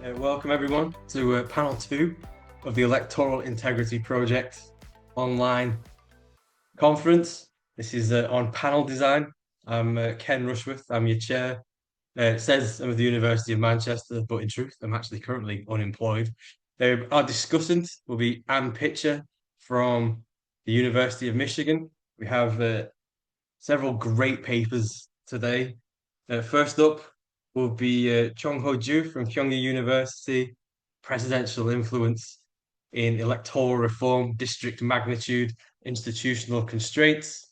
Welcome everyone to panel 2 of the Electoral Integrity Project online conference. This is on panel design. I'm Ken Rushworth. I'm your chair. It says I'm at the University of Manchester, but in truth, I'm actually currently unemployed. Our discussant will be Anne Pitcher from the University of Michigan. We have several great papers today. First up will be Hoju from Kyonggi University, Presidential Influence in Electoral Reform, District Magnitude, Institutional Constraints.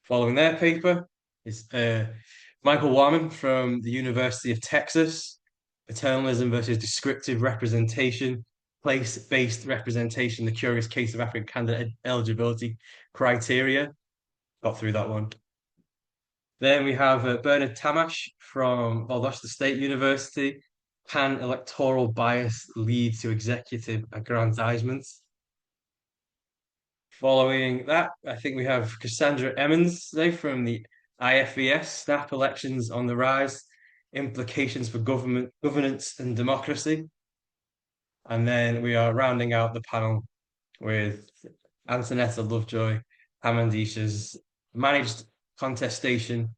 Following their paper is Michael Wahman from the University of Texas, Paternalism versus Descriptive Representation, Place-Based Representation, the Curious Case of African Candidate Eligibility Criteria. Got through that one. Then we have Bernard Tamas from Valdosta State University. Can electoral bias lead to executive aggrandizement? Following that, I think we have Cassandra Emmons today from the IFES, Snap Elections on the Rise, Implications for Governance and Democracy. And then we are rounding out the panel with Antonetta Lovejoy, Hamandisha's Managed Contestation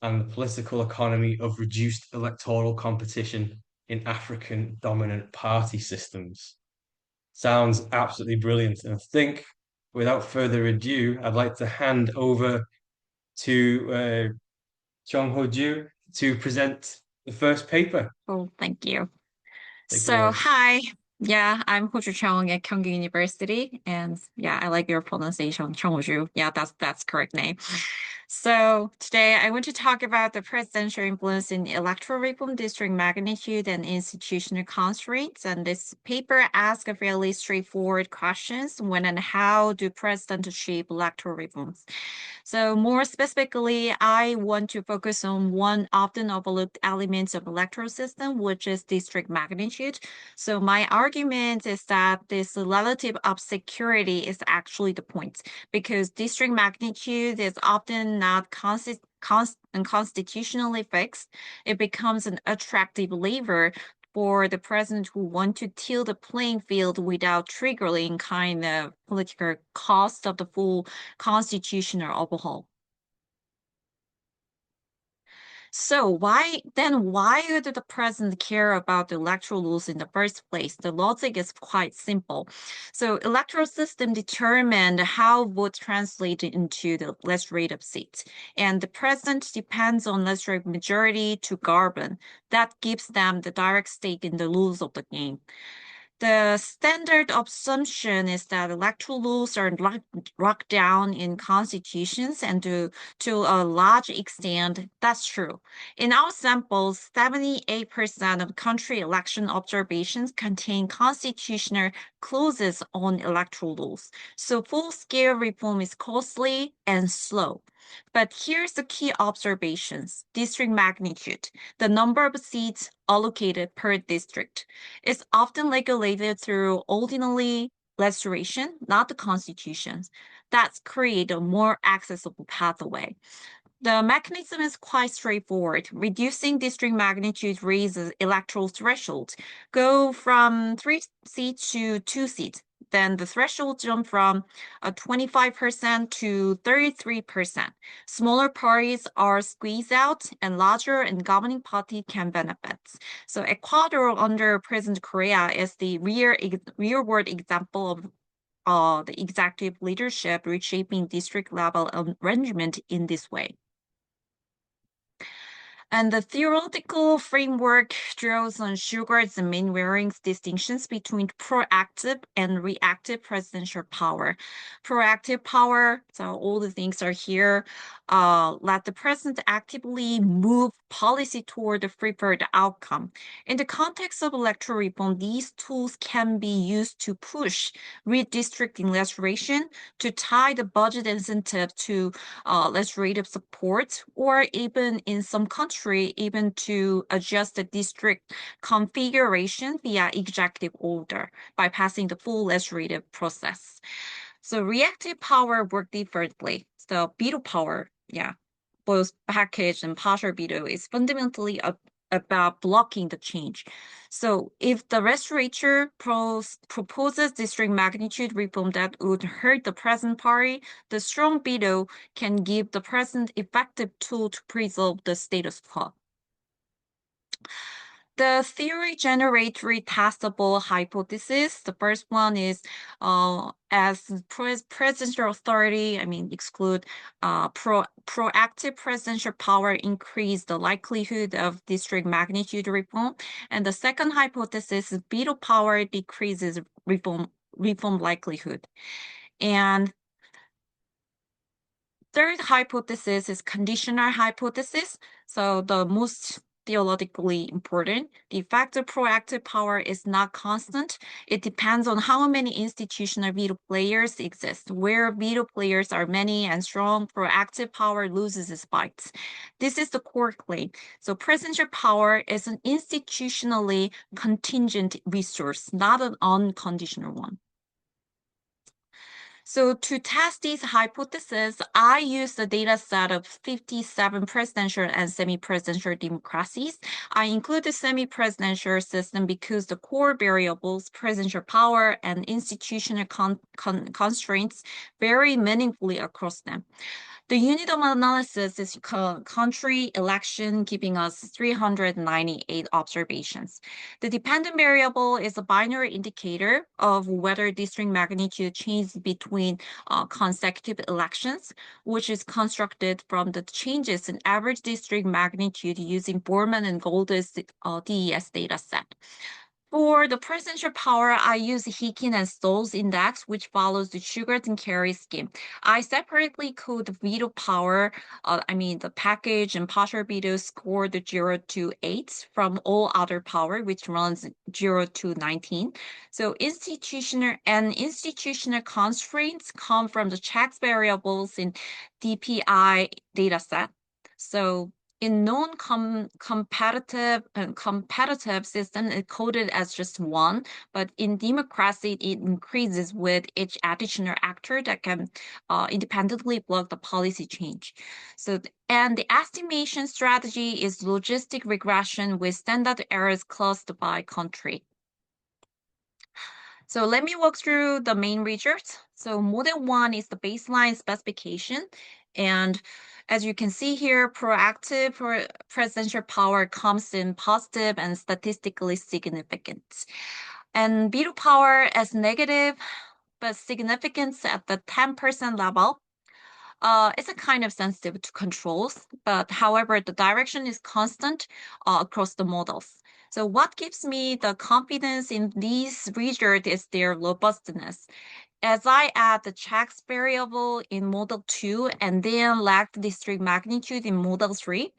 and the Political Economy of Reduced Electoral Competition in African Dominant Party Systems. Sounds absolutely brilliant. And I think without further ado, I'd like to hand over to Cheong Hoju to present the first paper. Oh, thank you. Take it So, away. hi. Yeah, I'm Hoju Cheong at Kyonggi University, and yeah, I like your pronunciation, Cheongju. Yeah, that's correct name. So today I want to talk about the presidential influence in electoral reform, district magnitude, and institutional constraints. And this paper asks a fairly straightforward questions: when and how do presidents shape electoral reforms? So more specifically, I want to focus on one often overlooked element of electoral system, which is district magnitude. So my argument is that this relative obscurity is actually the point, because district magnitude is often not constitutionally fixed. It becomes an attractive lever for the president who want to tilt the playing field without triggering kind of political cost of the full constitutional overhaul. So why did the president care about the electoral rules in the first place? The logic is quite simple. So electoral system determined how votes translate into the legislative seats. And the president depends on legislative majority to govern. That gives them the direct stake in the rules of the game. The standard assumption is that electoral rules are locked down in constitutions, and to a large extent, that's true. In our samples, 78% of country election observations contain constitutional clauses on electoral rules. So full-scale reform is costly and slow. But here's the key observations: district magnitude, the number of seats allocated per district, is often regulated through ordinary legislation, not the constitutions. That's create a more accessible pathway. The mechanism is quite straightforward. Reducing district magnitude raises electoral threshold. Go from 3 seats to 2 seats. Then the threshold jump from 25% to 33%. Smaller parties are squeezed out, and larger and governing party can benefit. So Ecuador under President Correa is the real world example of the executive leadership reshaping district level arrangement in this way. And the theoretical framework draws on Sugar's and Mainwaring's distinctions between proactive and reactive presidential power. Proactive power, so all the things are here, let the president actively move policy toward the preferred outcome. In the context of electoral reform, these tools can be used to push redistricting legislation, to tie the budget incentive to legislative support, or even in some countries, even to adjust the district configuration via executive order by passing the full legislative process. So reactive power work differently. So veto power, both package and partial veto is fundamentally about blocking the change. So if the legislature proposes district magnitude reform that would hurt the present party, the strong veto can give the president effective tool to preserve the status quo. The theory generates three testable hypotheses. The first one is as presidential authority, exclude proactive presidential power increase the likelihood of district magnitude reform. And the second hypothesis is veto power decreases reform likelihood. And third hypothesis is conditional hypothesis. So the most theologically important, the effect of proactive power is not constant. It depends on how many institutional veto players exist. Where veto players are many and strong, proactive power loses its bites. This is the core claim. So presidential power is an institutionally contingent resource, not an unconditional one. So to test these hypotheses, I used a data set of 57 presidential and semi-presidential democracies. I include the semi-presidential system because the core variables, presidential power and institutional constraints, vary meaningfully across them. The unit of analysis is country election, giving us 398 observations. The dependent variable is a binary indicator of whether district magnitude changes between consecutive elections, which is constructed from the changes in average district magnitude using Borman and Gold's DES data set. For the presidential power, I use Hikin and Stoll's index, which follows the Sugarton Carey scheme. I separately code the veto power, the package and partial veto score the 0 to 8 from all other power, which runs 0 to 19. So institutional constraints come from the checks variables in DPI dataset. So in non-competitive competitive system, it's coded as just 1, but in democracy, it increases with each additional actor that can independently block the policy change. And the estimation strategy is logistic regression with standard errors clustered by country. So let me walk through the main results. So model 1 is the baseline specification. And as you can see here, proactive presidential power comes in positive and statistically significant. And veto power is negative, but significance at the 10% level. It's a kind of sensitive to controls, but however, the direction is constant across the models. So what gives me the confidence in these results is their robustness. As I add the checks variable in model 2 and then lag district magnitude in model 3,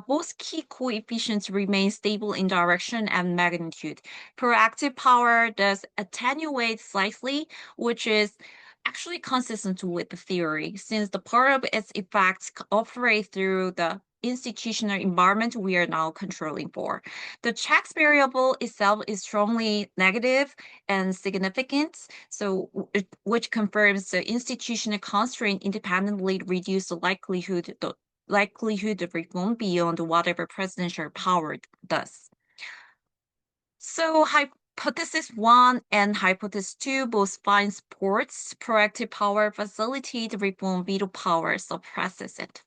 both key coefficients remain stable in direction and magnitude. Proactive power does attenuate slightly, which is actually consistent with the theory, since the part of its effects operate through the institutional environment we are now controlling for. The checks variable itself is strongly negative and significant, which confirms the institutional constraint independently reduce the likelihood of reform beyond whatever presidential power does. So Hypothesis 1 and Hypothesis 2 both find supports proactive power facilitate reform, veto power suppresses it.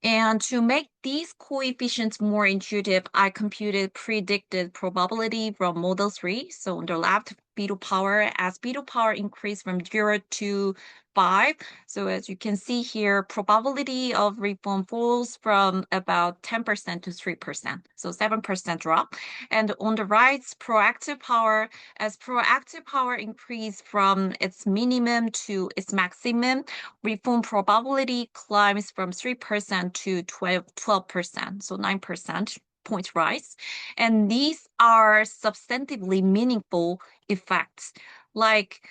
And to make these coefficients more intuitive, I computed predicted probability from model 3. So on the left, veto power, as veto power increased from 0 to 5. So as you can see here, probability of reform falls from about 10% to 3%. So 7% drop. And on the right, proactive power, as proactive power increased from its minimum to its maximum, reform probability climbs from 3% to 12%, so 9% point rise. And these are substantively meaningful effects, like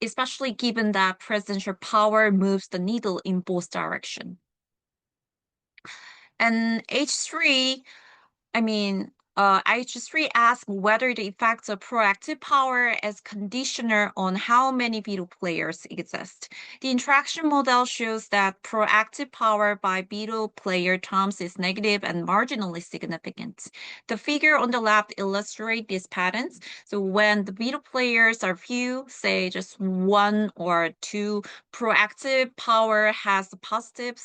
especially given that presidential power moves the needle in both directions. And H3, IH3 asks whether the effects of proactive power is conditional on how many veto players exist. The interaction model shows that proactive power by veto player terms is negative and marginally significant. The figure on the left illustrates these patterns. So when the veto players are few, say just 1 or 2, proactive power has positive,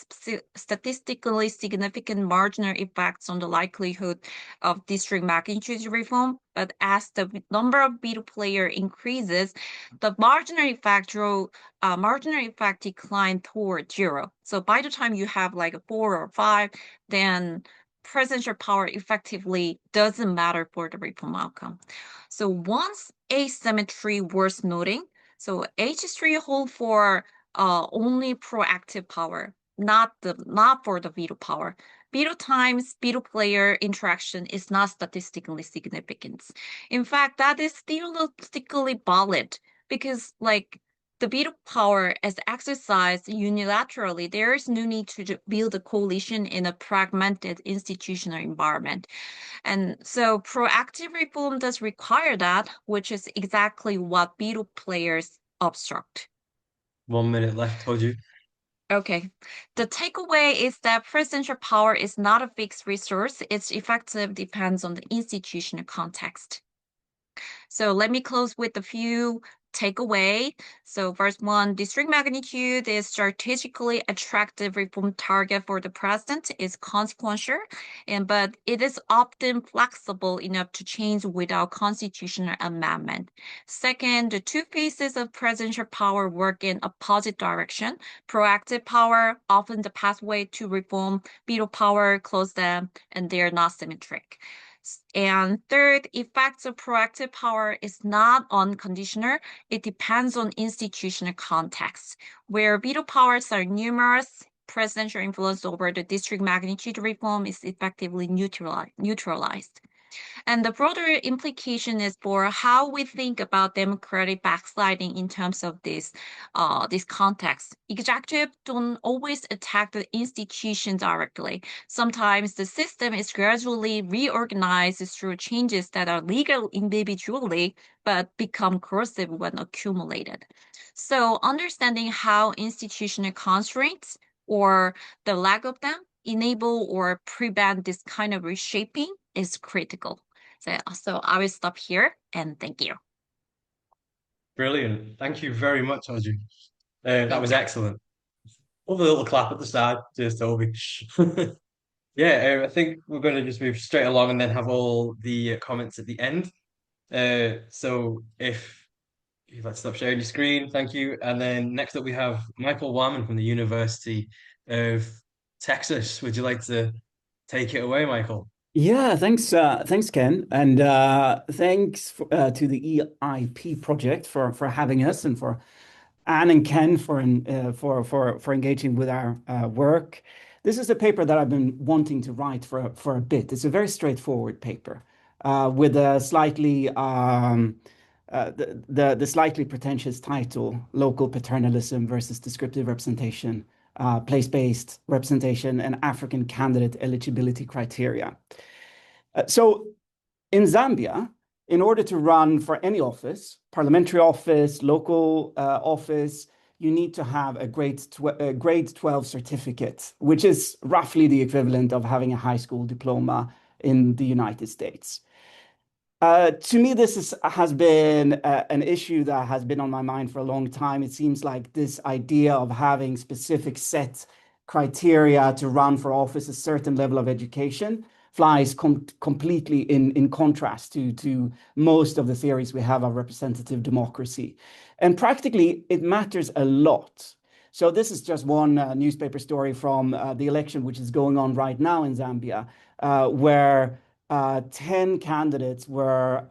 statistically significant marginal effects on the likelihood of district magnitude reform, but as the number of veto player increases, the marginal effect decline toward 0. So by the time you have like a 4 or 5, then presidential power effectively doesn't matter for the reform outcome. So once asymmetry worth noting, so H3 hold for only proactive power, not for the veto power. Veto times veto player interaction is not statistically significant. In fact, that is theoretically valid because like the veto power is exercised unilaterally. There is no need to build a coalition in a fragmented institutional environment. And so proactive reform does require that, which is exactly what veto players obstruct. 1 minute left, Hoju. Okay. The takeaway is that presidential power is not a fixed resource. Its effective depends on the institutional context. So let me close with a few takeaway. So first one, district magnitude is strategically attractive reform target for the president is consequential, but it is often flexible enough to change without constitutional amendment. Second, the two phases of presidential power work in opposite direction. Proactive power, often the pathway to reform, veto power, close them, and they are not symmetric. And third, effects of proactive power is not unconditional. It depends on institutional context. Where veto powers are numerous, presidential influence over the district magnitude reform is effectively neutralized. And the broader implication is for how we think about democratic backsliding in terms of this context. Executive don't always attack the institution directly. Sometimes the system is gradually reorganized through changes that are legal individually, but become corrosive when accumulated. So understanding how institutional constraints or the lack of them enable or prevent this kind of reshaping is critical. So I will stop here and thank you. Brilliant. Thank you very much, Hoju. That was Thank you. excellent. Love a little clap at the start. Cheers, Toby. Yeah, I think we're going to just move straight along and then have all the comments at the end. So if you'd like to stop sharing your screen, thank you. And then next up we have Michael Wahman from the University of Texas. Would you like to take it away, Michael? Yeah, thanks, Ken, and thanks to the EIP project for having us, and for Anne and Ken for engaging with our work. This is a paper that I've been wanting to write for a bit. It's a very straightforward paper with a the slightly pretentious title: Local Paternalism versus Descriptive Representation, Place-Based Representation, and African Candidate Eligibility Criteria. So in Zambia, in order to run for any office, parliamentary office, local office, you need to have a grade 12 certificate, which is roughly the equivalent of having a high school diploma in the United States. To me, this has been an issue that has been on my mind for a long time. It seems like this idea of having specific set criteria to run for office, a certain level of education, flies completely in contrast to most of the theories we have of representative democracy. And practically, it matters a lot. So this is just one newspaper story from the election, which is going on right now in Zambia, where 10 candidates were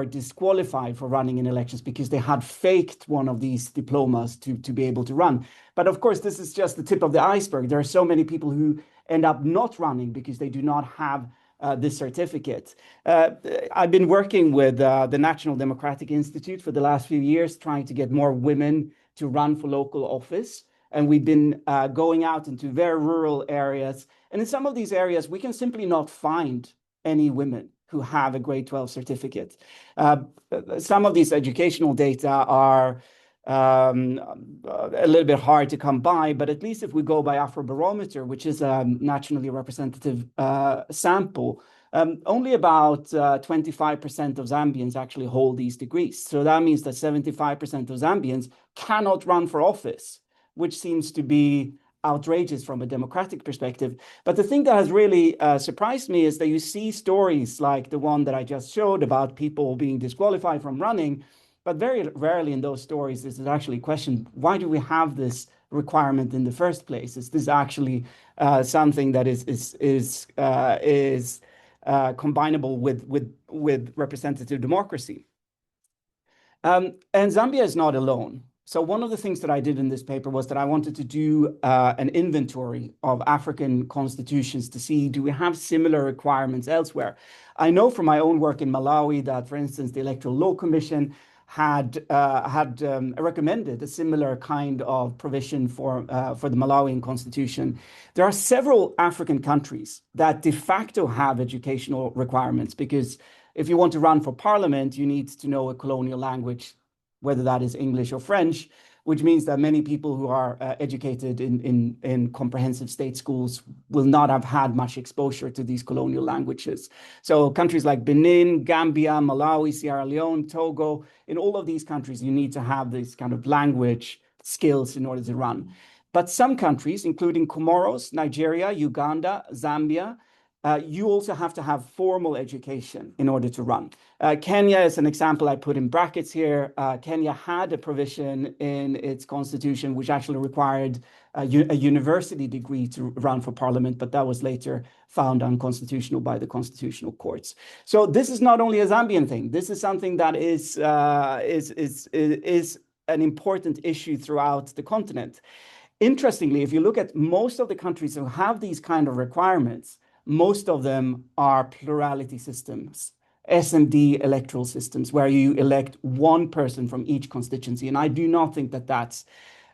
disqualified for running in elections because they had faked one of these diplomas to be able to run. But of course, this is just the tip of the iceberg. There are so many people who end up not running because they do not have this certificate. I've been working with the National Democratic Institute for the last few years, trying to get more women to run for local office. And we've been going out into very rural areas. And in some of these areas, we can simply not find any women who have a grade 12 certificate. Some of these educational data are a little bit hard to come by, but at least if we go by Afrobarometer, which is a nationally representative sample, only about 25% of Zambians actually hold these degrees. So that means that 75% of Zambians cannot run for office, which seems to be outrageous from a democratic perspective. But the thing that has really surprised me is that you see stories like the one that I just showed about people being disqualified from running, but very rarely in those stories is it actually questioned, why do we have this requirement in the first place? Is this actually something that is combinable with representative democracy? And Zambia is not alone. So one of the things that I did in this paper was that I wanted to do an inventory of African constitutions to see, do we have similar requirements elsewhere? I know from my own work in Malawi that, for instance, the Electoral Law Commission had recommended a similar kind of provision for the Malawian constitution. There are several African countries that de facto have educational requirements, because if you want to run for parliament, you need to know a colonial language, whether that is English or French, which means that many people who are educated in comprehensive state schools will not have had much exposure to these colonial languages. So countries like Benin, Gambia, Malawi, Sierra Leone, Togo, in all of these countries, you need to have this kind of language skills in order to run. But some countries, including Comoros, Nigeria, Uganda, Zambia, you also have to have formal education in order to run. Kenya is an example I put in brackets here. Kenya had a provision in its constitution which actually required a university degree to run for parliament, but that was later found unconstitutional by the constitutional courts. So this is not only a Zambian thing. This is something that is an important issue throughout the continent. Interestingly, if you look at most of the countries who have these kind of requirements, most of them are plurality systems, SMD electoral systems, where you elect one person from each constituency. And I do not think that that's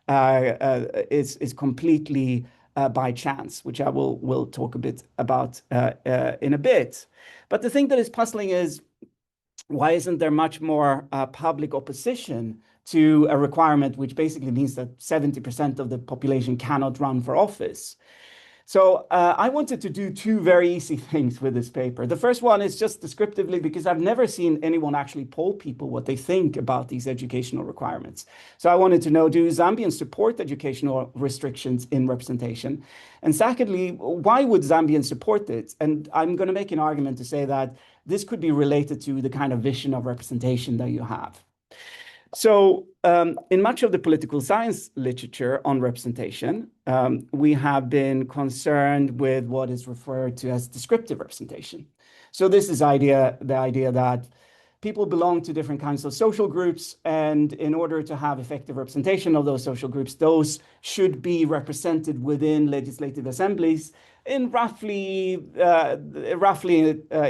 is completely by chance, which I will talk a bit about in a bit. But the thing that is puzzling is, why isn't there much more public opposition to a requirement which basically means that 70% of the population cannot run for office? So I wanted to do two very easy things with this paper. The first one is just descriptively, because I've never seen anyone actually poll people what they think about these educational requirements. So I wanted to know, do Zambians support educational restrictions in representation? And secondly, why would Zambians support it? And I'm going to make an argument to say that this could be related to the kind of vision of representation that you have. So in much of the political science literature on representation, we have been concerned with what is referred to as descriptive representation. So this is the idea that people belong to different kinds of social groups, and in order to have effective representation of those social groups, those should be represented within legislative assemblies in roughly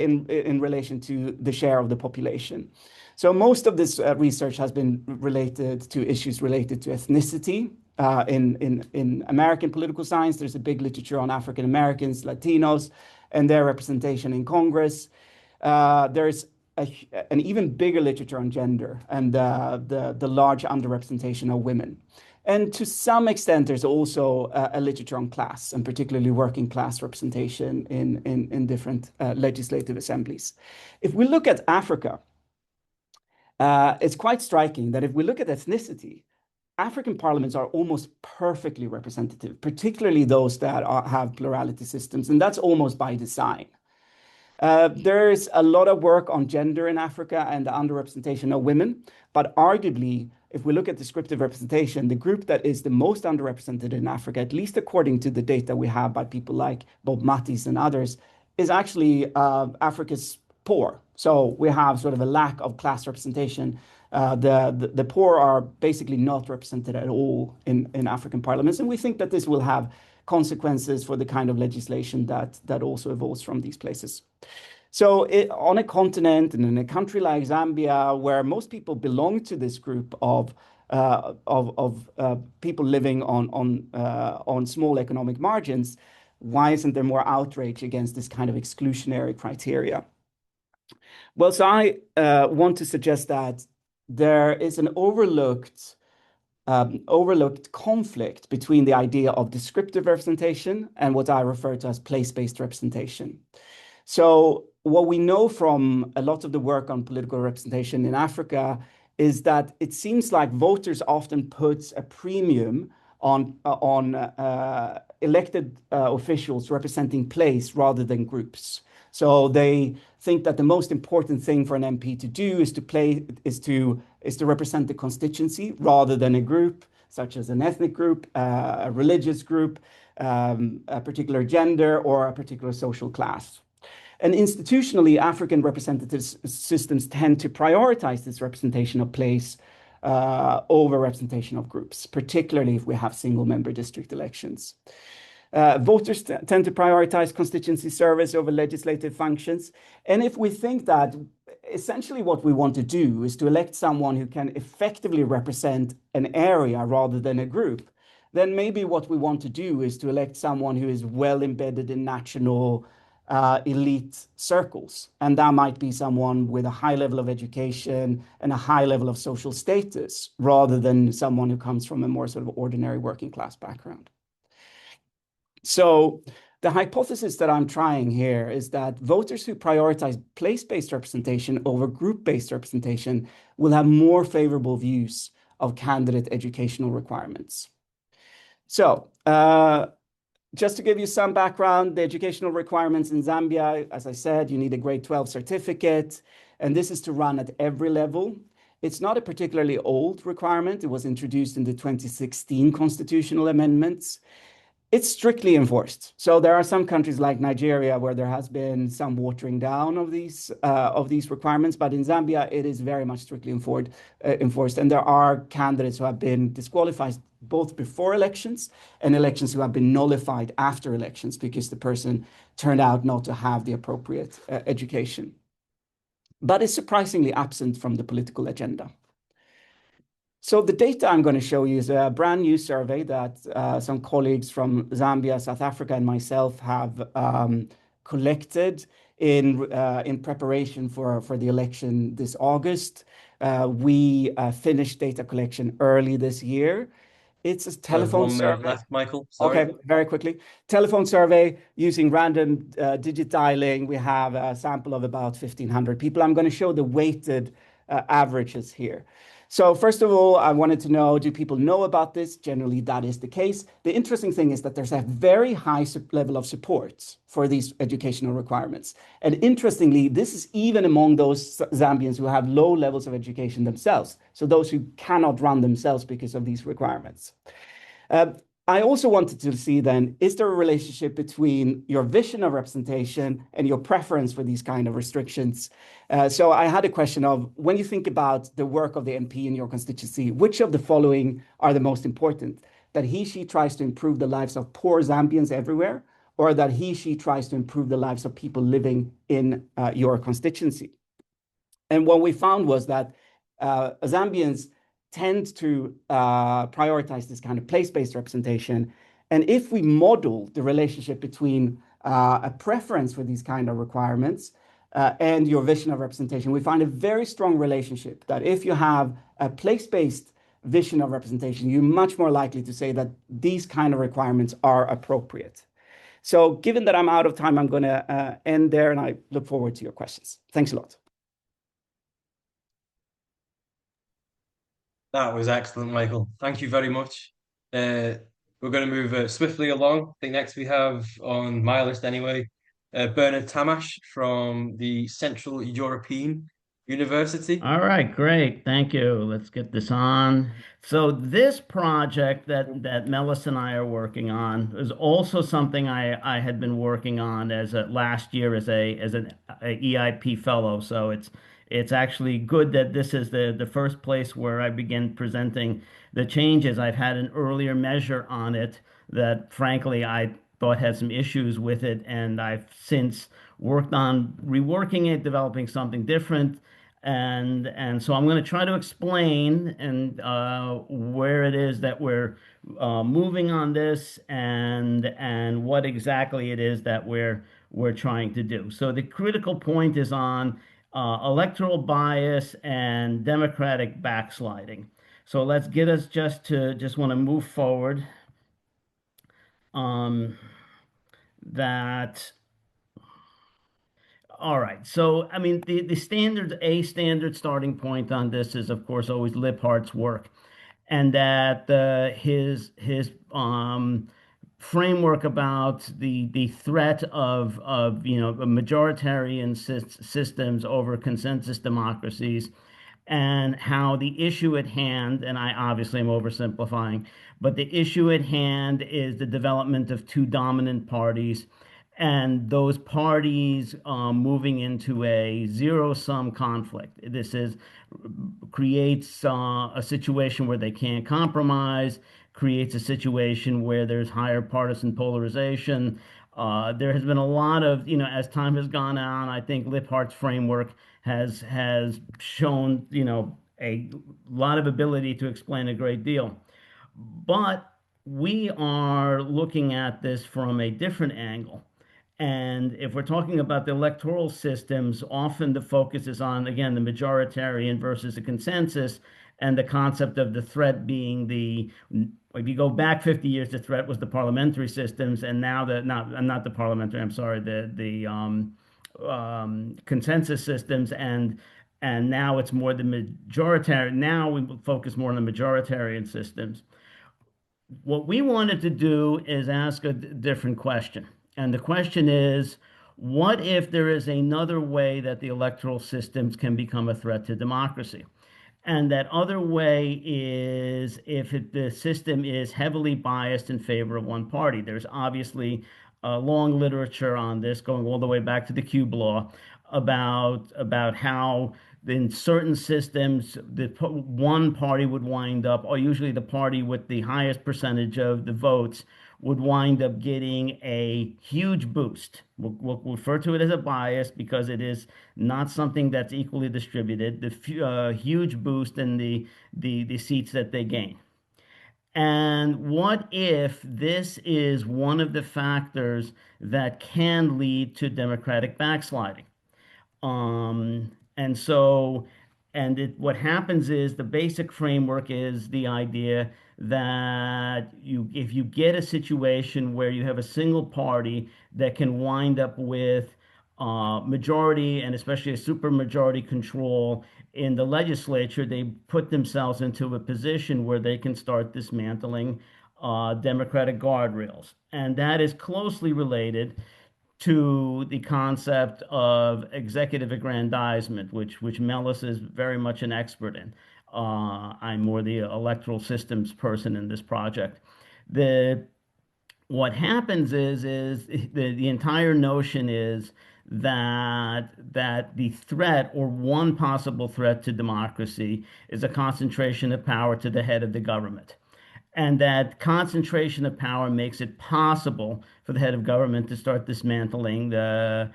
in relation to the share of the population. So most of this research has been related to issues related to ethnicity. In American political science, there's a big literature on African Americans, Latinos, and their representation in Congress. There's an even bigger literature on gender and the large underrepresentation of women. And to some extent, there's also a literature on class, and particularly working class representation in different legislative assemblies. If we look at Africa, it's quite striking that if we look at ethnicity, African parliaments are almost perfectly representative, particularly those that have plurality systems, and that's almost by design. There's a lot of work on gender in Africa and the underrepresentation of women, but arguably, if we look at descriptive representation, the group that is the most underrepresented in Africa, at least according to the data we have by people like Bob Mattis and others, is actually Africa's poor. So we have sort of a lack of class representation. The poor are basically not represented at all in African parliaments. And we think that this will have consequences for the kind of legislation that also evolves from these places. So on a continent and in a country like Zambia, where most people belong to this group of people living on small economic margins, why isn't there more outrage against this kind of exclusionary criteria? Well, so I want to suggest that there is an overlooked conflict between the idea of descriptive representation and what I refer to as place-based representation. So what we know from a lot of the work on political representation in Africa is that it seems like voters often put a premium on elected officials representing place rather than groups. So they think that the most important thing for an MP to do is to represent the constituency rather than a group, such as an ethnic group, a religious group, a particular gender, or a particular social class. And institutionally, African representative systems tend to prioritize this representation of place over representation of groups, particularly if we have single member district elections. Voters tend to prioritize constituency service over legislative functions. And if we think that essentially what we want to do is to elect someone who can effectively represent an area rather than a group, then maybe what we want to do is to elect someone who is well embedded in national elite circles. And that might be someone with a high level of education and a high level of social status, rather than someone who comes from a more sort of ordinary working class background. So the hypothesis that I'm trying here is that voters who prioritize place-based representation over group-based representation will have more favorable views of candidate educational requirements. So just to give you some background, the educational requirements in Zambia, as I said, you need a grade 12 certificate, and this is to run at every level. It's not a particularly old requirement. It was introduced in the 2016 constitutional amendments. It's strictly enforced. So there are some countries like Nigeria where there has been some watering down of these requirements, but in Zambia it is very much strictly enforced. And there are candidates who have been disqualified both before elections and elections who have been nullified after elections because the person turned out not to have the appropriate education. But it's surprisingly absent from the political agenda. So the data I'm going to show you is a brand new survey that some colleagues from Zambia, South Africa, and myself have collected in preparation for the election this August. We finished data collection early this year. It's a telephone survey. Left, Michael. Sorry. Okay, very quickly. Telephone survey using random digit dialing. We have a sample of about 1,500 people. I'm going to show the weighted averages here. So first of all, I wanted to know, do people know about this? Generally, that is the case. The interesting thing is that there's a very high level of support for these educational requirements. And interestingly, this is even among those Zambians who have low levels of education themselves. So those who cannot run themselves because of these requirements. I also wanted to see then, is there a relationship between your vision of representation and your preference for these kind of restrictions? So I had a question of, when you think about the work of the MP in your constituency, which of the following are the most important? That he, she tries to improve the lives of poor Zambians everywhere, or that he, she tries to improve the lives of people living in your constituency? And what we found was that Zambians tend to prioritize this kind of place-based representation. And if we model the relationship between a preference for these kind of requirements and your vision of representation, we find a very strong relationship that if you have a place-based vision of representation, you're much more likely to say that these kind of requirements are appropriate. So given that I'm out of time, I'm going to end there, and I look forward to your questions. Thanks a lot. That was excellent, Michael. Thank you very much. We're going to move swiftly along. I think next we have on my list anyway, Bernard Tamas from the Central European University. All right, great. Thank you. Let's get this on. So this project that Melis and I are working on is also something I had been working on last year as an EIP fellow. So it's actually good that this is the first place where I begin presenting the changes. I've had an earlier measure on it that frankly I thought had some issues with it, and I've since worked on reworking it, developing something different. And so I'm going to try to explain where it is that we're moving on this and what exactly it is that we're trying to do. So the critical point is on electoral bias and democratic backsliding. So let's get us just want to move forward. Um, that All right. So, I mean, a standard starting point on this is, of course, always Liphart's work, and that his framework about the threat of majoritarian systems over consensus democracies, and how the issue at hand, and I obviously am oversimplifying, but the issue at hand is the development of two dominant parties, and those parties moving into a zero-sum conflict. This is creates a situation where they can't compromise, creates a situation where there's higher partisan polarization. There has been a lot of, as time has gone on, I think Liphart's framework has shown, a lot of ability to explain a great deal. But we are looking at this from a different angle. And if we're talking about the electoral systems, often the focus is on, again, the majoritarian versus the consensus, and the concept of the threat being if you go back 50 years, the threat was the parliamentary systems, and now not the parliamentary, I'm sorry, the consensus systems, and now it's more the majoritarian. Now we focus more on the majoritarian systems. What we wanted to do is ask a different question. And the question is, what if there is another way that the electoral systems can become a threat to democracy? And that other way is if the system is heavily biased in favor of one party. There's obviously a long literature on this, going all the way back to the Cube Law, about how in certain systems, one party would wind up, or usually the party with the highest percentage of the votes, would wind up getting a huge boost. We'll refer to it as a bias because it is not something that's equally distributed. The huge boost in the seats that they gain. And what if this is one of the factors that can lead to democratic backsliding? And so, what happens is the basic framework is the idea that if you get a situation where you have a single party that can wind up with majority and especially a supermajority control in the legislature, they put themselves into a position where they can start dismantling democratic guardrails. And that is closely related to the concept of executive aggrandizement, which Melis is very much an expert in. I'm more the electoral systems person in this project. What happens is the entire notion is that the threat, or one possible threat to democracy, is a concentration of power to the head of the government. And that concentration of power makes it possible for the head of government to start dismantling the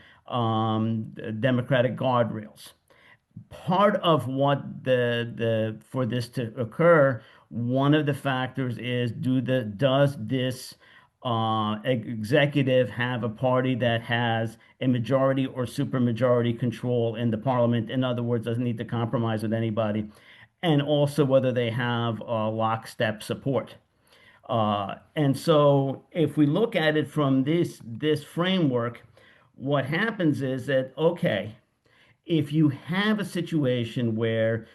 democratic guardrails. Part of what for this to occur, one of the factors is does this executive have a party that has a majority or supermajority control in the parliament? In other words, doesn't need to compromise with anybody. And also whether they have lockstep support. And so if we look at it from this framework, what happens is that, okay, if you have a situation where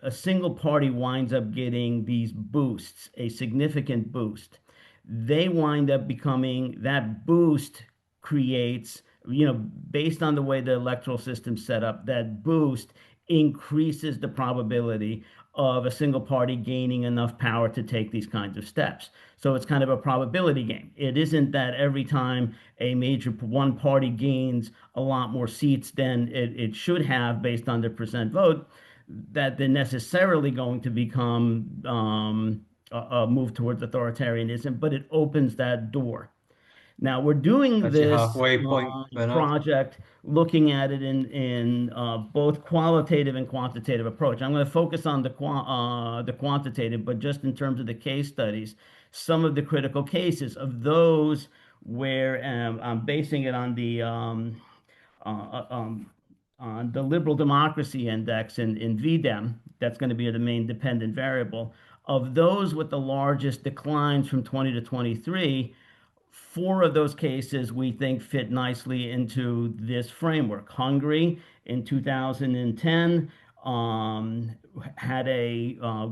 a single party winds up getting these boosts, a significant boost, they wind up becoming, that boost creates, based on the way the electoral system's set up, that boost increases the probability of a single party gaining enough power to take these kinds of steps. So it's kind of a probability game. It isn't that every time a major one party gains a lot more seats than it should have based on their percent vote, that they're necessarily going to become a move towards authoritarianism, but it opens that door. Now we're doing That's your this halfway point, Bernard. project looking at it in both qualitative and quantitative approach. I'm going to focus on the quantitative, but just in terms of the case studies, some of the critical cases of those where I'm basing it on the liberal democracy index in VDEM, that's going to be the main dependent variable, of those with the largest declines from 20 to 23, four of those cases we think fit nicely into this framework. Hungary in 2010 had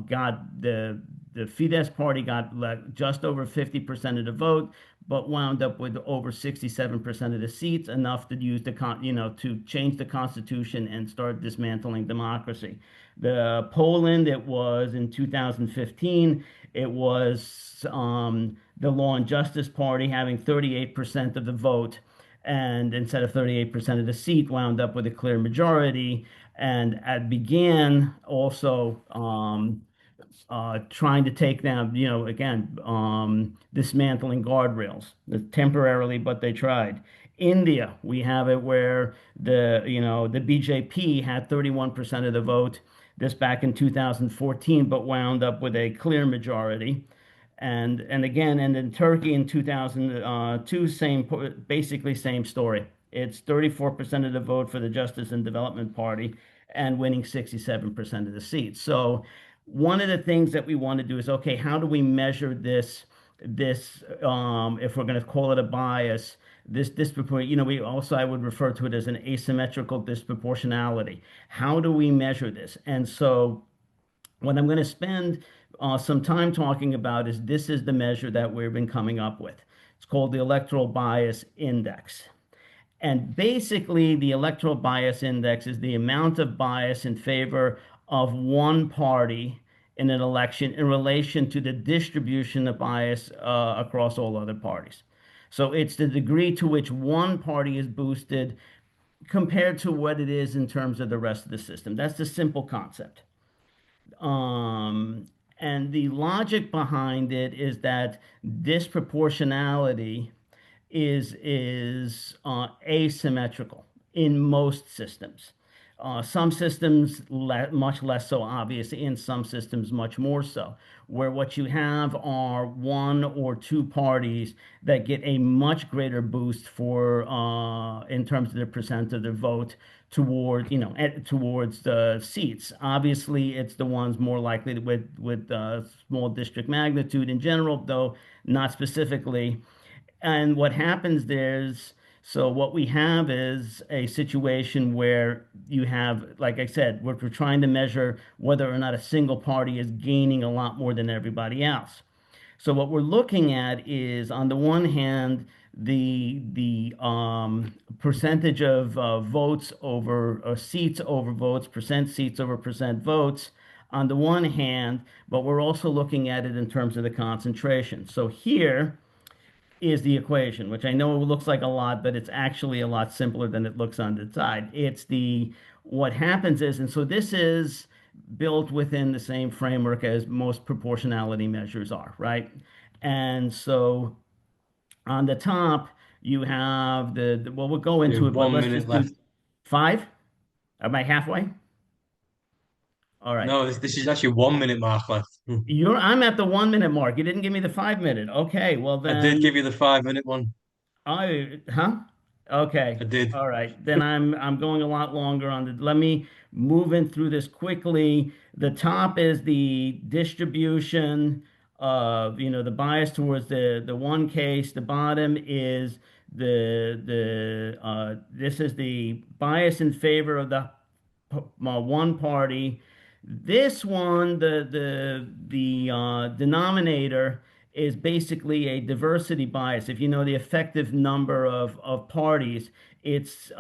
got the Fidesz party got just over 50% of the vote, but wound up with over 67% of the seats, enough to use to change the constitution and start dismantling democracy. The Poland, it was in 2015, it was the Law and Justice Party having 38% of the vote, and instead of 38% of the seat, wound up with a clear majority, and began also trying to take down, again, dismantling guardrails temporarily, but they tried. India, we have it where the BJP had 31% of the vote, this back in 2014, but wound up with a clear majority. And again, and in Turkey in 2002, basically same story. It's 34% of the vote for the Justice and Development Party and winning 67% of the seats. So one of the things that we want to do is, okay, how do we measure this, if we're going to call it a bias, this disproportionate, I would refer to it as an asymmetrical disproportionality. How do we measure this? And so what I'm going to spend some time talking about is, this is the measure that we've been coming up with. It's called the Electoral Bias Index. And basically, the Electoral Bias Index is the amount of bias in favor of one party in an election in relation to the distribution of bias across all other parties. So it's the degree to which one party is boosted compared to what it is in terms of the rest of the system. That's the simple concept. And the logic behind it is that disproportionality is asymmetrical in most systems. Some systems much less so, obviously, in some systems much more so, where what you have are one or two parties that get a much greater boost for in terms of the percent of their vote towards the seats. Obviously, it's the ones more likely with small district magnitude in general, though not specifically. And what happens so what we have is a situation where you have, like I said, we're trying to measure whether or not a single party is gaining a lot more than everybody else. So what we're looking at is, on the one hand, the percentage of votes over seats over votes, percent seats over percent votes, on the one hand, but we're also looking at it in terms of the concentration. So here is the equation, which I know looks like a lot, but it's actually a lot simpler than it looks on the side. What happens is, and so this is built within the same framework as most proportionality measures are, right? And so on the top, you have well, we'll go into it, but let's just do 5. Am I halfway? All right. No, this is actually 1 minute mark left. I'm at the 1 minute mark. You didn't give me the 5 minute. Okay, well then. I did give you the 5 minute one. Okay. I did. All right. Then I'm going a lot longer on the. Let me move in through this quickly. The top is the distribution of the bias towards the one case. The bottom is this is the bias in favor of the one party. This one, the denominator is basically a diversity bias. If you know the effective number of parties, it's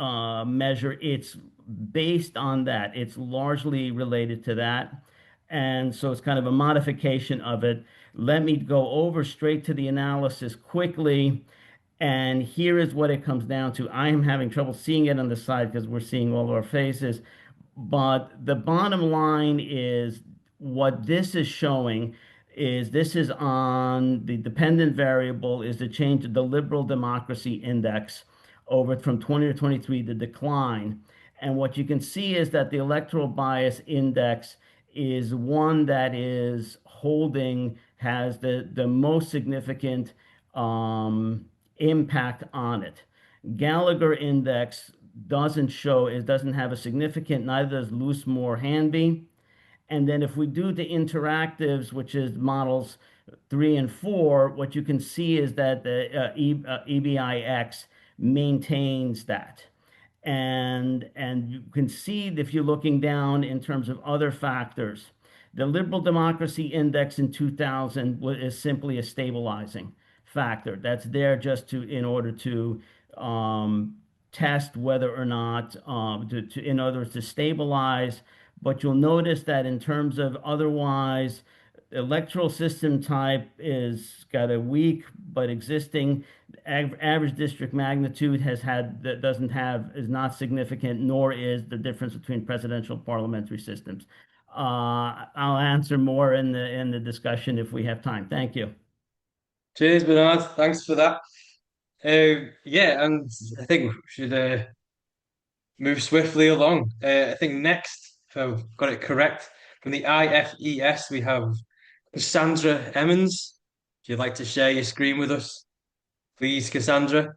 based on that. It's largely related to that. And so it's kind of a modification of it. Let me go over straight to the analysis quickly. And here is what it comes down to. I am having trouble seeing it on the side because we're seeing all of our faces. But the bottom line is, what this is showing is, this is on the dependent variable, is the change of the liberal democracy index over from 20 to 23, the decline. And what you can see is that the electoral bias index is one that is has the most significant impact on it. Gallagher index doesn't show, it doesn't have a significant, neither does loose Moore Hanby. And then if we do the interactives, which is models 3 and 4, what you can see is that the EBIX maintains that. And you can see if you're looking down in terms of other factors, the Liberal Democracy Index in 2000 is simply a stabilizing factor. That's there just in order to test whether or not, in other words, to stabilize. But you'll notice that in terms of otherwise, electoral system type is got a weak but existing average district magnitude is not significant, nor is the difference between presidential parliamentary systems. I'll answer more in the discussion if we have time. Thank you. Cheers, Bernard. Thanks for that. Yeah, and I think we should move swiftly along. I think next, if I've got it correct, from the IFES, we have Cassandra Emmons. If you'd like to share your screen with us, please, Cassandra.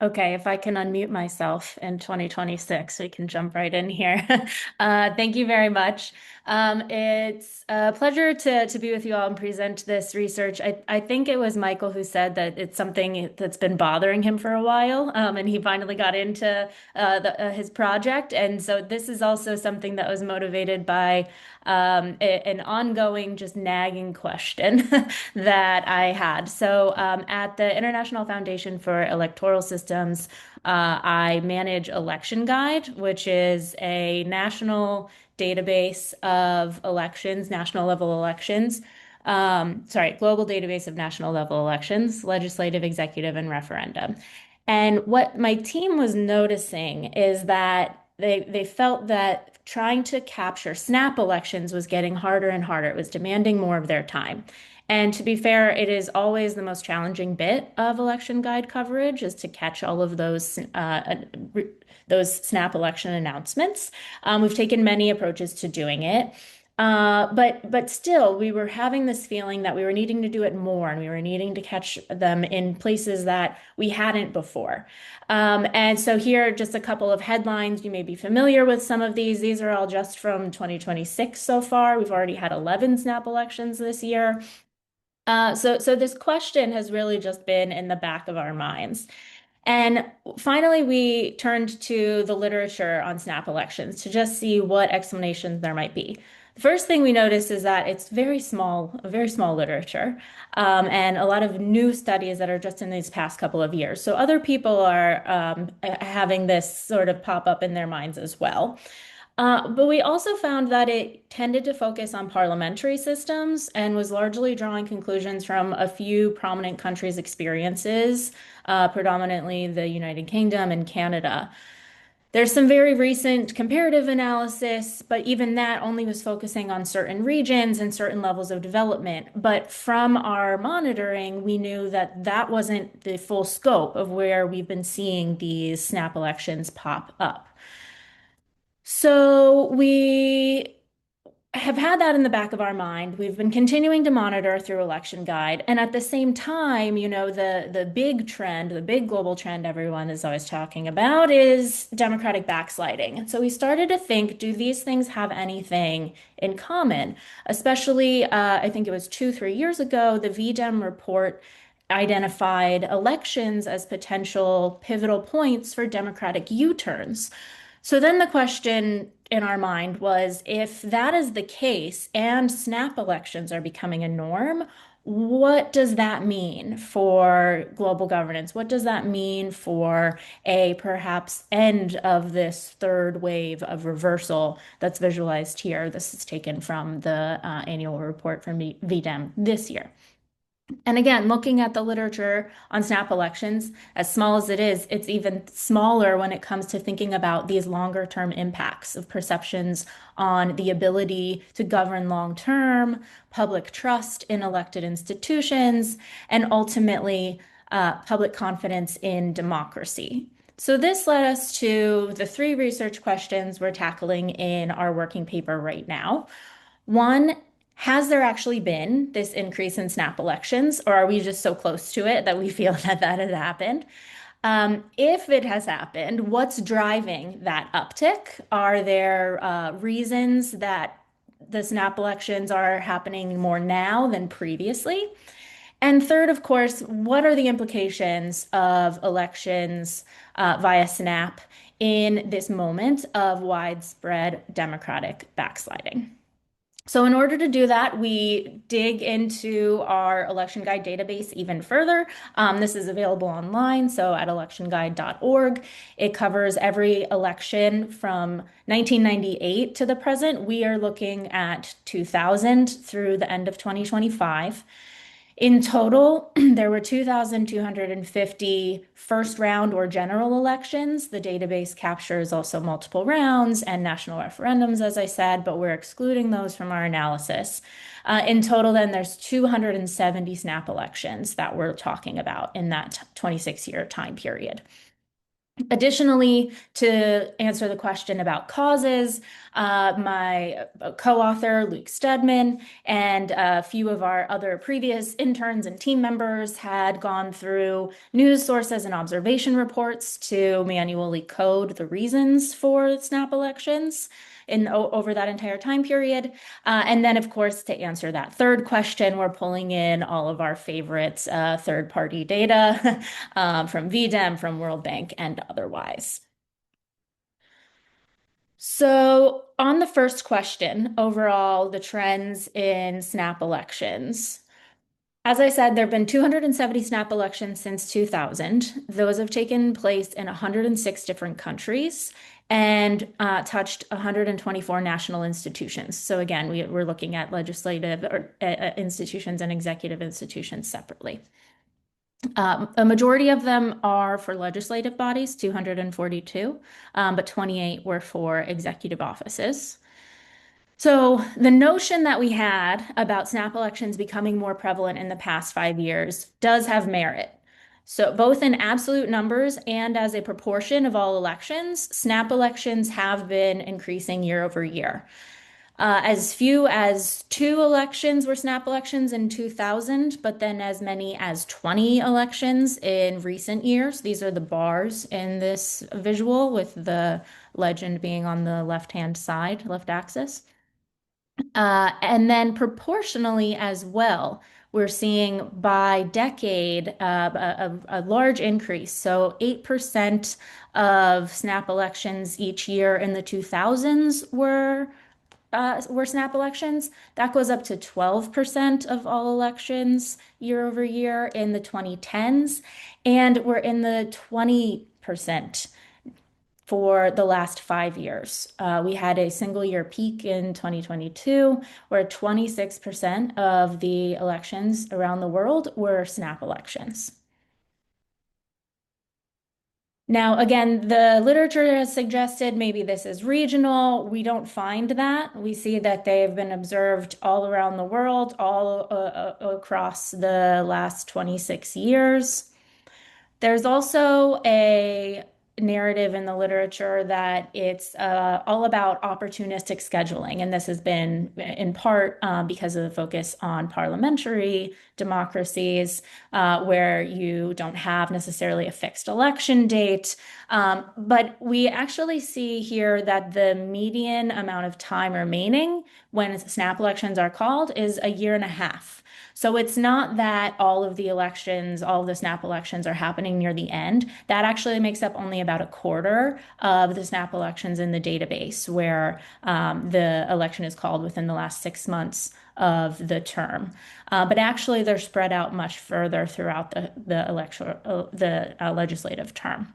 Okay, if I can unmute myself in 2026, we can jump right in here. Thank you very much. It's a pleasure to be with you all and present this research. I think it was Michael who said that it's something that's been bothering him for a while, and he finally got into his project. And so this is also something that was motivated by an ongoing, just nagging question that I had. So at the International Foundation for Electoral Systems, I manage Election Guide, which is a national database of elections, national level elections. Global database of national level elections, legislative, executive, and referendum. And what my team was noticing is that they felt that trying to capture snap elections was getting harder and harder. It was demanding more of their time. And to be fair, it is always the most challenging bit of election guide coverage is to catch all of those snap election announcements. We've taken many approaches to doing it. But still, we were having this feeling that we were needing to do it more and we were needing to catch them in places that we hadn't before. And so here are just a couple of headlines. You may be familiar with some of these. These are all just from 2026 so far. We've already had 11 snap elections this year. So this question has really just been in the back of our minds. And finally, we turned to the literature on snap elections to just see what explanations there might be. The first thing we noticed is that it's very small literature, and a lot of new studies that are just in these past couple of years. So other people are having this sort of pop up in their minds as well. But we also found that it tended to focus on parliamentary systems and was largely drawing conclusions from a few prominent countries' experiences, predominantly the United Kingdom and Canada. There's some very recent comparative analysis, but even that only was focusing on certain regions and certain levels of development. But from our monitoring, we knew that that wasn't the full scope of where we've been seeing these snap elections pop up. So we have had that in the back of our mind. We've been continuing to monitor through Election Guide. And at the same time, the big trend, the big global trend everyone is always talking about is democratic backsliding. And so we started to think, do these things have anything in common? Especially, I think it was 2-3 years ago, the VDEM report identified elections as potential pivotal points for democratic U-turns. So then the question in our mind was, if that is the case and snap elections are becoming a norm, what does that mean for global governance? What does that mean for a perhaps end of this third wave of reversal that's visualized here? This is taken from the annual report from VDEM this year. And again, looking at the literature on snap elections, as small as it is, it's even smaller when it comes to thinking about these longer term impacts of perceptions on the ability to govern long term, public trust in elected institutions, and ultimately public confidence in democracy. So this led us to the 3 research questions we're tackling in our working paper right now. One, has there actually been this increase in snap elections, or are we just so close to it that we feel that has happened? If it has happened, what's driving that uptick? Are there reasons that the snap elections are happening more now than previously? And third, of course, what are the implications of elections via snap in this moment of widespread democratic backsliding? So in order to do that, we dig into our election guide database even further. This is available online, so at electionguide.org. It covers every election from 1998 to the present. We are looking at 2000 through the end of 2025. In total, there were 2,250 first round or general elections. The database captures also multiple rounds and national referendums, as I said, but we're excluding those from our analysis. In total, then, there's 270 snap elections that we're talking about in that 26-year time period. Additionally, to answer the question about causes, my co-author, Luke Stedman, and a few of our other previous interns and team members had gone through news sources and observation reports to manually code the reasons for snap elections over that entire time period. And then, of course, to answer that third question, we're pulling in all of our favorite third-party data from VDEM, from World Bank, and otherwise. So on the first question, overall, the trends in snap elections. As I said, there have been 270 snap elections since 2000. Those have taken place in 106 different countries and touched 124 national institutions. So again, we're looking at legislative institutions and executive institutions separately. A majority of them are for legislative bodies, 242, but 28 were for executive offices. So the notion that we had about snap elections becoming more prevalent in the past 5 years does have merit. So both in absolute numbers and as a proportion of all elections, snap elections have been increasing year over year. As few as 2 elections were snap elections in 2000, but then as many as 20 elections in recent years. These are the bars in this visual, with the legend being on the left-hand side, left axis. And then proportionally as well, we're seeing by decade a large increase. So 8% of snap elections each year in the 2000s were snap elections. That goes up to 12% of all elections year over year in the 2010s. And we're in the 20% for the last 5 years. We had a single year peak in 2022 where 26% of the elections around the world were snap elections. Now, again, the literature has suggested maybe this is regional. We don't find that. We see that they've been observed all around the world, all across the last 26 years. There's also a narrative in the literature that it's all about opportunistic scheduling. And this has been in part because of the focus on parliamentary democracies where you don't have necessarily a fixed election date. But we actually see here that the median amount of time remaining when snap elections are called is a year and a half. So it's not that all of the elections, all of the snap elections are happening near the end. That actually makes up only about a quarter of the snap elections in the database, where the election is called within the last 6 months of the term. But actually, they're spread out much further throughout the legislative term.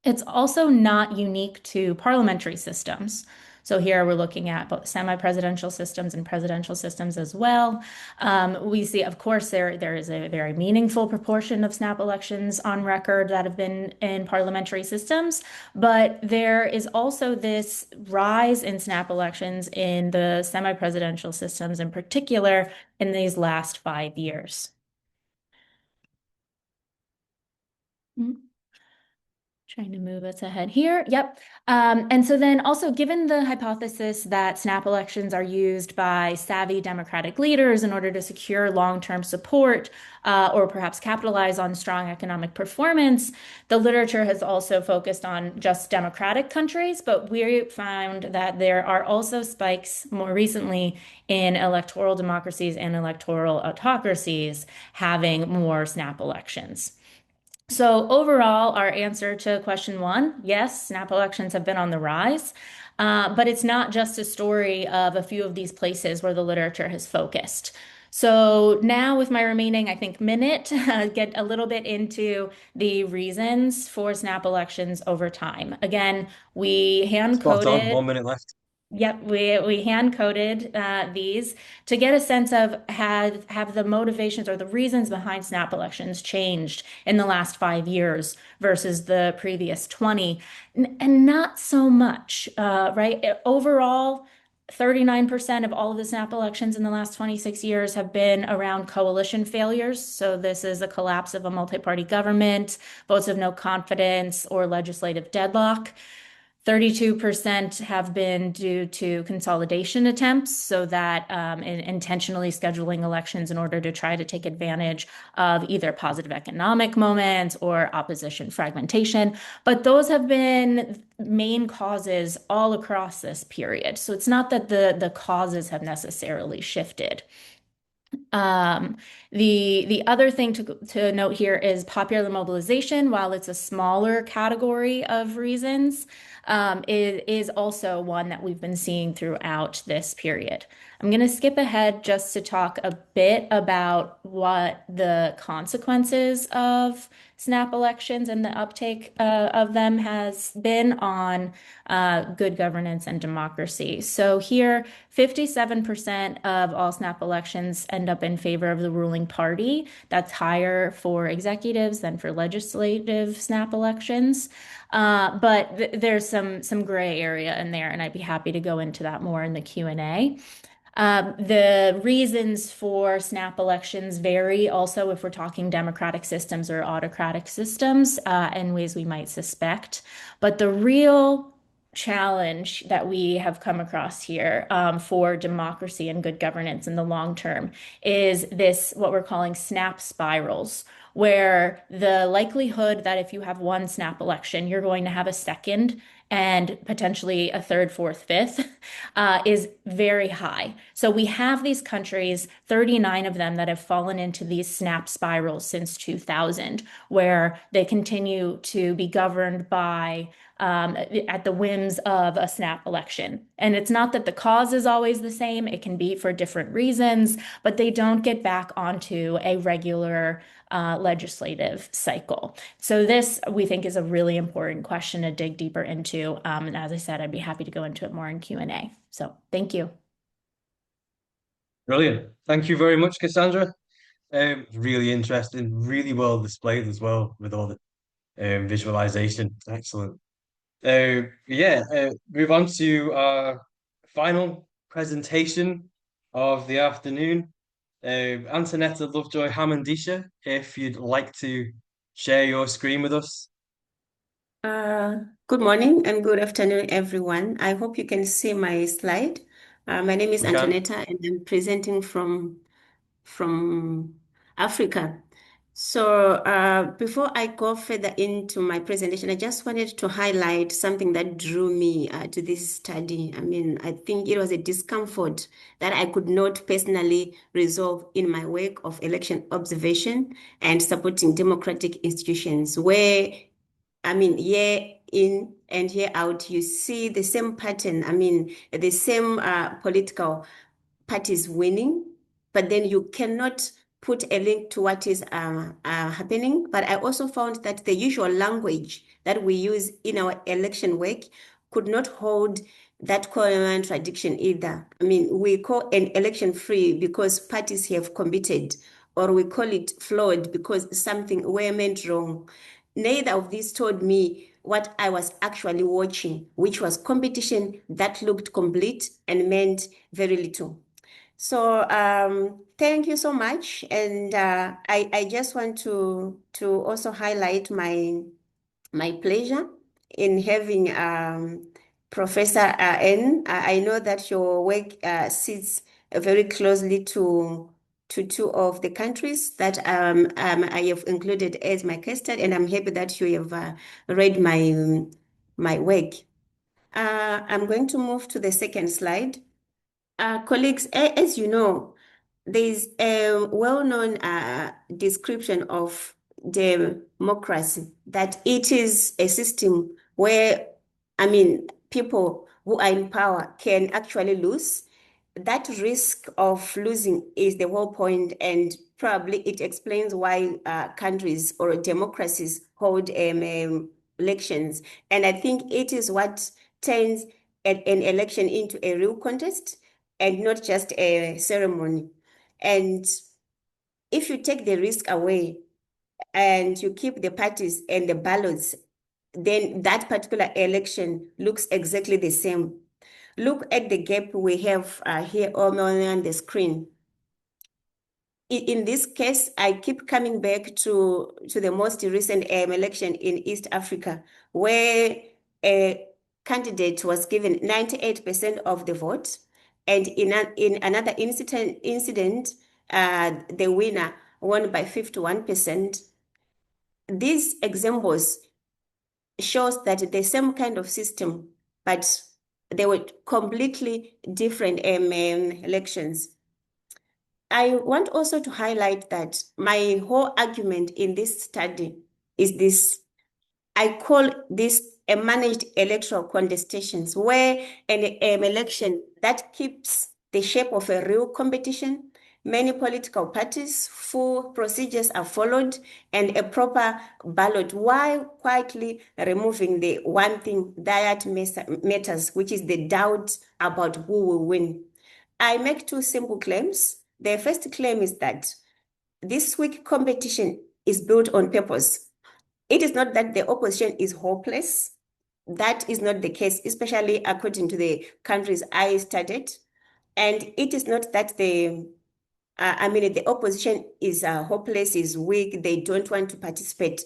It's also not unique to parliamentary systems. So here we're looking at both semi-presidential systems and presidential systems as well. We see, of course, there is a very meaningful proportion of snap elections on record that have been in parliamentary systems, but there is also this rise in snap elections in the semi-presidential systems, in particular in these last 5 years. Trying to move us ahead here. Yep. And so then also, given the hypothesis that snap elections are used by savvy democratic leaders in order to secure long-term support or perhaps capitalize on strong economic performance, the literature has also focused on just democratic countries, but we found that there are also spikes more recently in electoral democracies and electoral autocracies having more snap elections. So overall, our answer to question one, yes, snap elections have been on the rise, but it's not just a story of a few of these places where the literature has focused. So now with my remaining, I think, minute, get a little bit into the reasons for snap elections over time. Again, we Spot on. hand-coded. 1 minute left. Yep, we hand coded these to get a sense of have the motivations or the reasons behind snap elections changed in the last 5 years versus the previous 20, and not so much, right? Overall, 39% of all of the snap elections in the last 26 years have been around coalition failures. So this is a collapse of a multi-party government, votes of no confidence, or legislative deadlock. 32% have been due to consolidation attempts, so that intentionally scheduling elections in order to try to take advantage of either positive economic moments or opposition fragmentation. But those have been main causes all across this period. So it's not that the causes have necessarily shifted. The other thing to note here is popular mobilization. While it's a smaller category of reasons, it is also one that we've been seeing throughout this period. I'm going to skip ahead just to talk a bit about what the consequences of snap elections and the uptake of them has been on good governance and democracy. So here, 57% of all snap elections end up in favor of the ruling party. That's higher for executives than for legislative snap elections. But there's some gray area in there, and I'd be happy to go into that more in the Q&A. The reasons for snap elections vary also if we're talking democratic systems or autocratic systems in ways we might suspect. But the real challenge that we have come across here for democracy and good governance in the long term is this, what we're calling snap spirals, where the likelihood that if you have one snap election, you're going to have a second and potentially a third, fourth, fifth, is very high. So we have these countries, 39 of them, that have fallen into these snap spirals since 2000, where they continue to be governed by at the whims of a snap election. And it's not that the cause is always the same, it can be for different reasons, but they don't get back onto a regular legislative cycle. So this, we think, is a really important question to dig deeper into. And as I said, I'd be happy to go into it more in Q&A. So thank you. Brilliant. Thank you very much, Cassandra. Really interesting, really well displayed as well with all the visualization. Excellent. Move on to our final presentation of the afternoon. Antonetta Lovejoy Hammondisha, if you'd like to share your screen with us. Good morning and good afternoon, everyone. I hope you can see my slide. My name is We can. Antonetta, and I'm presenting from Africa. So before I go further into my presentation, I just wanted to highlight something that drew me to this study. I mean, I think it was a discomfort that I could not personally resolve in my work of election observation and supporting democratic institutions, where, I mean, year in and year out, you see the same pattern. I mean, the same political parties winning, but then you cannot put a link to what is happening. But I also found that the usual language that we use in our election work could not hold that contradiction either. I mean, we call an election free because parties have committed, or we call it flawed because something went wrong. Neither of these told me what I was actually watching, which was competition that looked complete and meant very little. So thank you so much. And I just want to also highlight my my pleasure in having Professor N. I know that your work sits very closely to two of the countries that I have included as my case study, and I'm happy that you have read my work. I'm going to move to the second slide. Colleagues, as you know, there's a well-known description of democracy, that it is a system where, people who are in power can actually lose. That risk of losing is the whole point, and probably it explains why countries or democracies hold elections. And I think it is what turns an election into a real contest and not just a ceremony. And if you take the risk away and you keep the parties and the ballots, then that particular election looks exactly the same. Look at the gap we have here on the screen. In this case, I keep coming back to the most recent election in East Africa, where a candidate was given 98% of the vote, and in another incident, the winner won by 51%. These examples shows that the same kind of system, but they were completely different elections. I want also to highlight that my whole argument in this study is this. I call this a managed electoral contestations, where an election that keeps the shape of a real competition, many political parties, full procedures are followed, and a proper ballot, while quietly removing the one thing that matters, which is the doubt about who will win. I make two simple claims. The first claim is that this weak competition is built on purpose. It is not that the opposition is hopeless. That is not the case, especially according to the countries I studied. And it is not that the opposition is hopeless, is weak, they don't want to participate.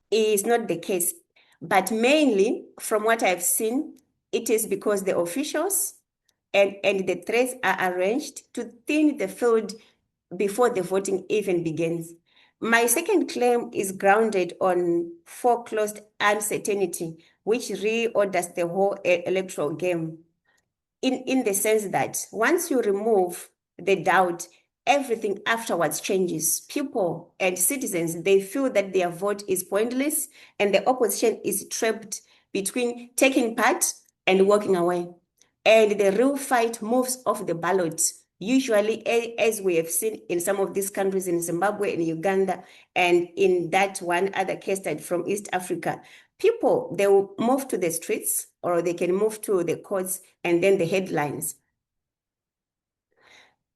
It is not the case. But mainly, from what I've seen, it is because the officials and the threats are arranged to thin the field before the voting even begins. My second claim is grounded on foreclosed uncertainty, which reorders the whole electoral game. In the sense that once you remove the doubt, everything afterwards changes. People and citizens, they feel that their vote is pointless, and the opposition is trapped between taking part and walking away. And the real fight moves off the ballot, usually, as we have seen in some of these countries, in Zimbabwe, in Uganda, and in that one other case study from East Africa. People, they will move to the streets, or they can move to the courts, and then the headlines.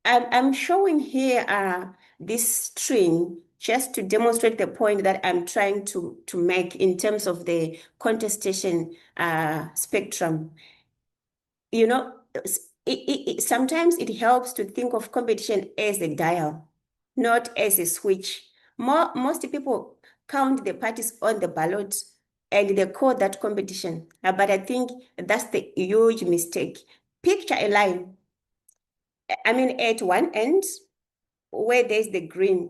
I'm showing here this string just to demonstrate the point that I'm trying to make in terms of the contestation spectrum. You know, sometimes it helps to think of competition as a dial, not as a switch. Most people count the parties on the ballot and they call that competition. But I think that's the huge mistake. Picture a line. At one end, where there's the green,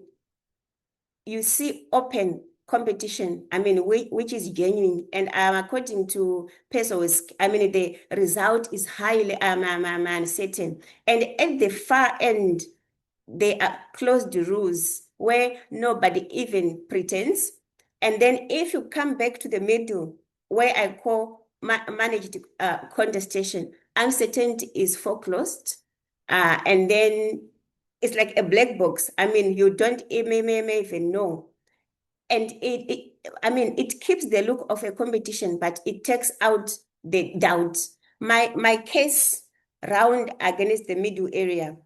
you see open competition, which is genuine. And according to Pesos, the result is highly uncertain. And at the far end, they are closed rules where nobody even pretends. And then if you come back to the middle, where I call managed contestation, uncertainty is foreclosed. And then it's like a black box. You don't even know. And it keeps the look of a competition, but it takes out the doubt. My case round against the middle area,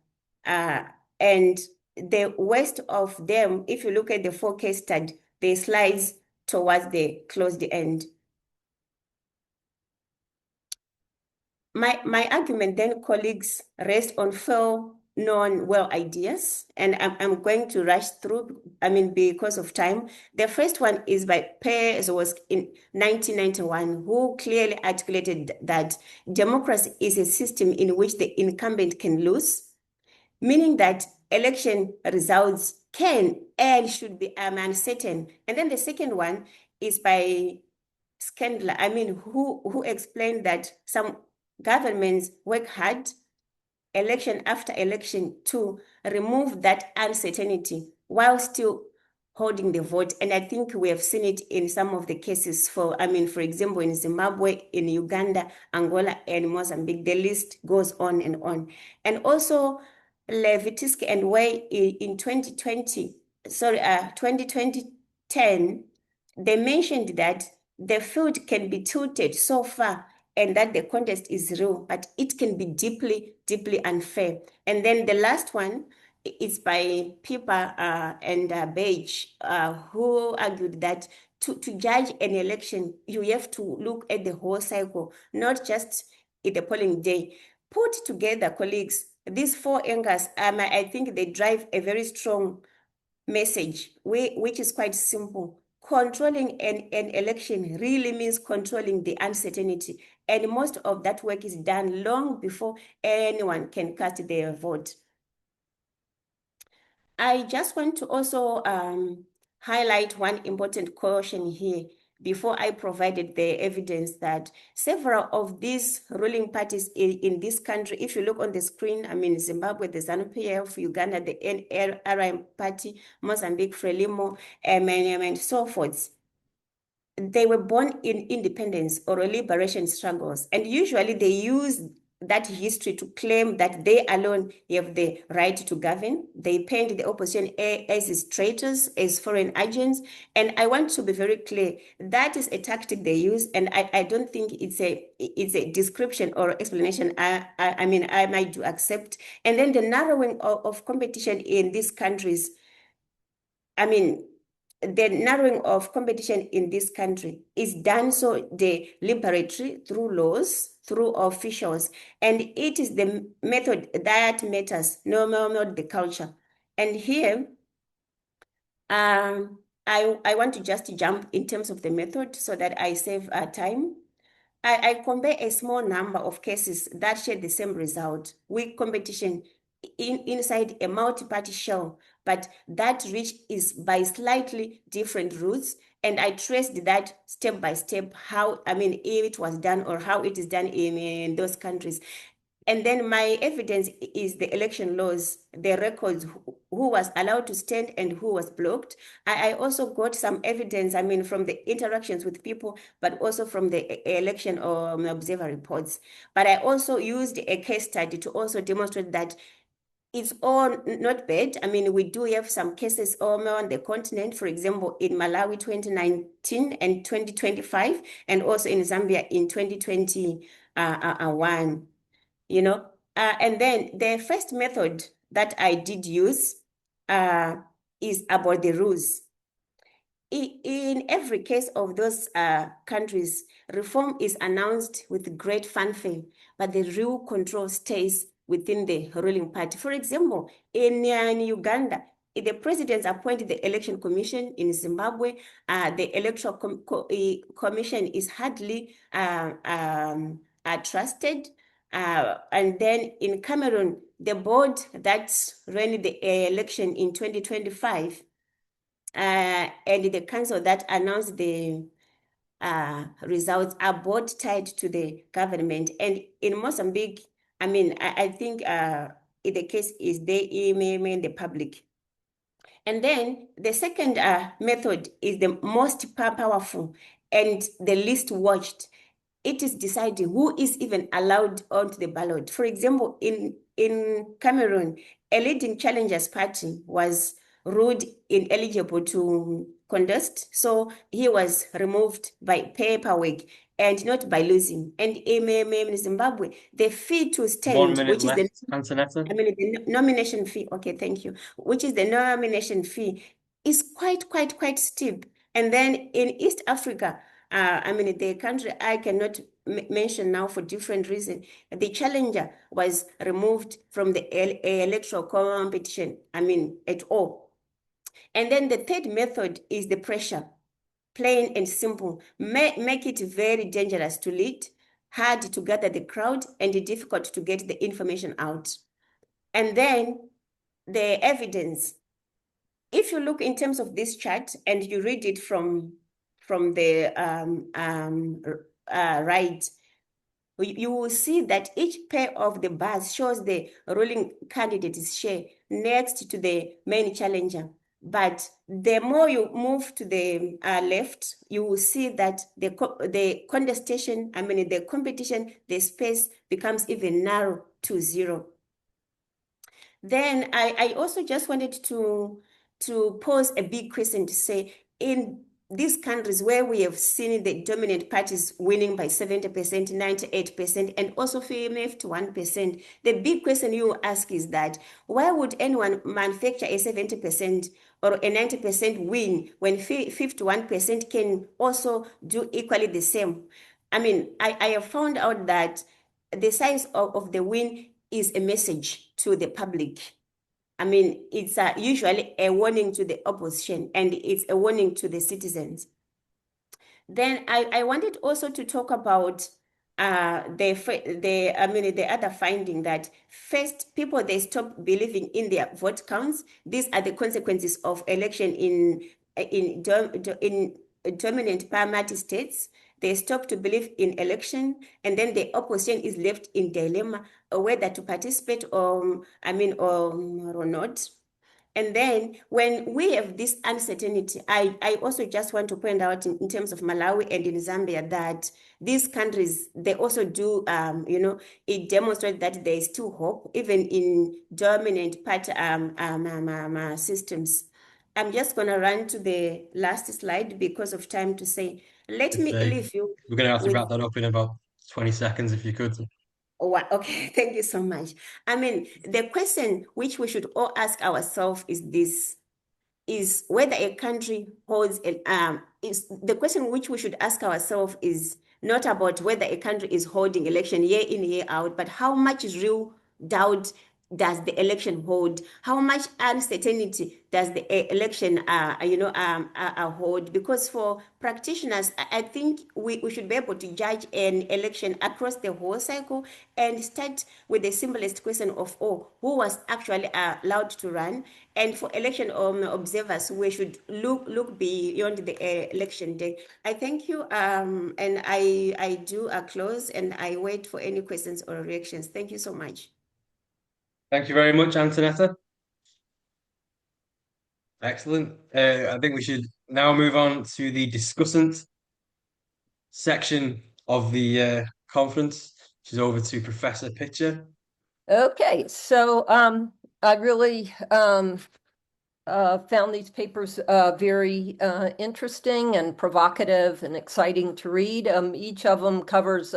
and the worst of them, if you look at the 4 case study, they slides towards the closed end. My argument then, colleagues, rests on 4 known well ideas, and I'm going to rush through, I mean, because of time. The first one is by Pears, was in 1991, who clearly articulated that democracy is a system in which the incumbent can lose, meaning that election results can and should be uncertain. And then the second one is by Scandler, I mean, who explained that some governments work hard election after election to remove that uncertainty while still holding the vote. And I think we have seen it in some of the cases for example, in Zimbabwe, in Uganda, Angola, and Mozambique. The list goes on and on. And also Levitsky and Way in 2010, they mentioned that the field can be tilted so far and that the contest is real, but it can be deeply, deeply unfair. And then the last one is by Pieper and Beige, who argued that to judge an election, you have to look at the whole cycle, not just at the polling day. Put together, colleagues, these four angles, I think they drive a very strong message, which is quite simple. Controlling an election really means controlling the uncertainty. And most of that work is done long before anyone can cast their vote. I just want to also highlight one important caution here before I provided the evidence that several of these ruling parties in this country, if you look on the screen, I mean, Zimbabwe, the ZANU-PF, Uganda, the NRM party, Mozambique, Frelimo, and so forth, they were born in independence or liberation struggles. And usually they use that history to claim that they alone have the right to govern. They paint the opposition as traitors, as foreign agents. And I want to be very clear, that is a tactic they use. And I don't think it's a description or explanation I might do accept. And then the narrowing of competition in these countries, the narrowing of competition in this country is done so deliberately through laws, through officials, and it is the method that matters, not the culture. And here, I want to just jump in terms of the method so that I save time. I compare a small number of cases that share the same result with competition inside a multi-party shell, but that reach is by slightly different routes. And I traced that step by step, how, if it was done or how it is done in those countries. And then my evidence is the election laws, the records, who was allowed to stand and who was blocked. I also got some evidence, from the interactions with people, but also from the election observer reports. But I also used a case study to also demonstrate that it's all not bad. We do have some cases on the continent, for example, in Malawi 2019 and 2025, and also in Zambia in 2021. And then the first method that I did use is about the rules. In every case of those countries, reform is announced with great fanfare, but the real control stays within the ruling party. For example, in Uganda, the president appointed the election commission. In Zimbabwe, the electoral commission is hardly trusted. And then in Cameroon, the board that ran the election in 2025 and the council that announced the results are both tied to the government. And in Mozambique, I think the case is they mean the public. And then the second method is the most powerful and the least watched. It is deciding who is even allowed onto the ballot. For example, in Cameroon, a leading challengers party was ruled ineligible to contest, so he was removed by paperwork and not by losing. And in Zimbabwe, the fee to stand, 1 minute which is left, the Antonetta. the nomination fee. Okay, thank you. Which is the nomination fee is quite steep. And then in East Africa, the country I cannot mention now for different reasons. The challenger was removed from the electoral competition, at all. And then the third method is the pressure, plain and simple. Make it very dangerous to lead, hard to gather the crowd, and difficult to get the information out. And then the evidence. If you look in terms of this chart and you read it from the right, you will see that each pair of the bars shows the ruling candidate's share next to the main challenger. But the more you move to the left, you will see that the contestation, the competition, the space becomes even narrow to 0. Then I also just wanted to pose a big question to say, in these countries where we have seen the dominant parties winning by 70%, 98%, and also 51%, the big question you ask is that, why would anyone manufacture a 70% or a 90% win when 51% can also do equally the same? I have found out that the size of the win is a message to the public. It's usually a warning to the opposition, and it's a warning to the citizens. Then I wanted also to talk about the other finding that first, people, they stop believing in their vote counts. These are the consequences of election in dominant party states. They stop to believe in election, and then the opposition is left in dilemma whether to participate or not. And then when we have this uncertainty, I also just want to point out in terms of Malawi and in Zambia that these countries, they also do, it demonstrates that there is still hope, even in dominant party systems. I'm just going to run to the last slide because of time to say, let me leave you. We're going to have to wrap that up in about 20 seconds if you could. Oh, okay, thank you so much. The question which we should all ask ourselves is this, is whether a country holds, the question which we should ask ourselves is not about whether a country is holding election year in, year out, but how much real doubt does the election hold? How much uncertainty does the election hold? Because for practitioners, I think we should be able to judge an election across the whole cycle and start with the simplest question of all, who was actually allowed to run? And for election observers, we should look beyond the election day. I thank you, and I do close, and I wait for any questions or reactions. Thank you so much. Thank you very much, Antonetta. Excellent. I think we should now move on to the discussant section of the conference, which is over to Professor Pitcher. Okay, so I really found these papers very interesting and provocative and exciting to read. Each of them covers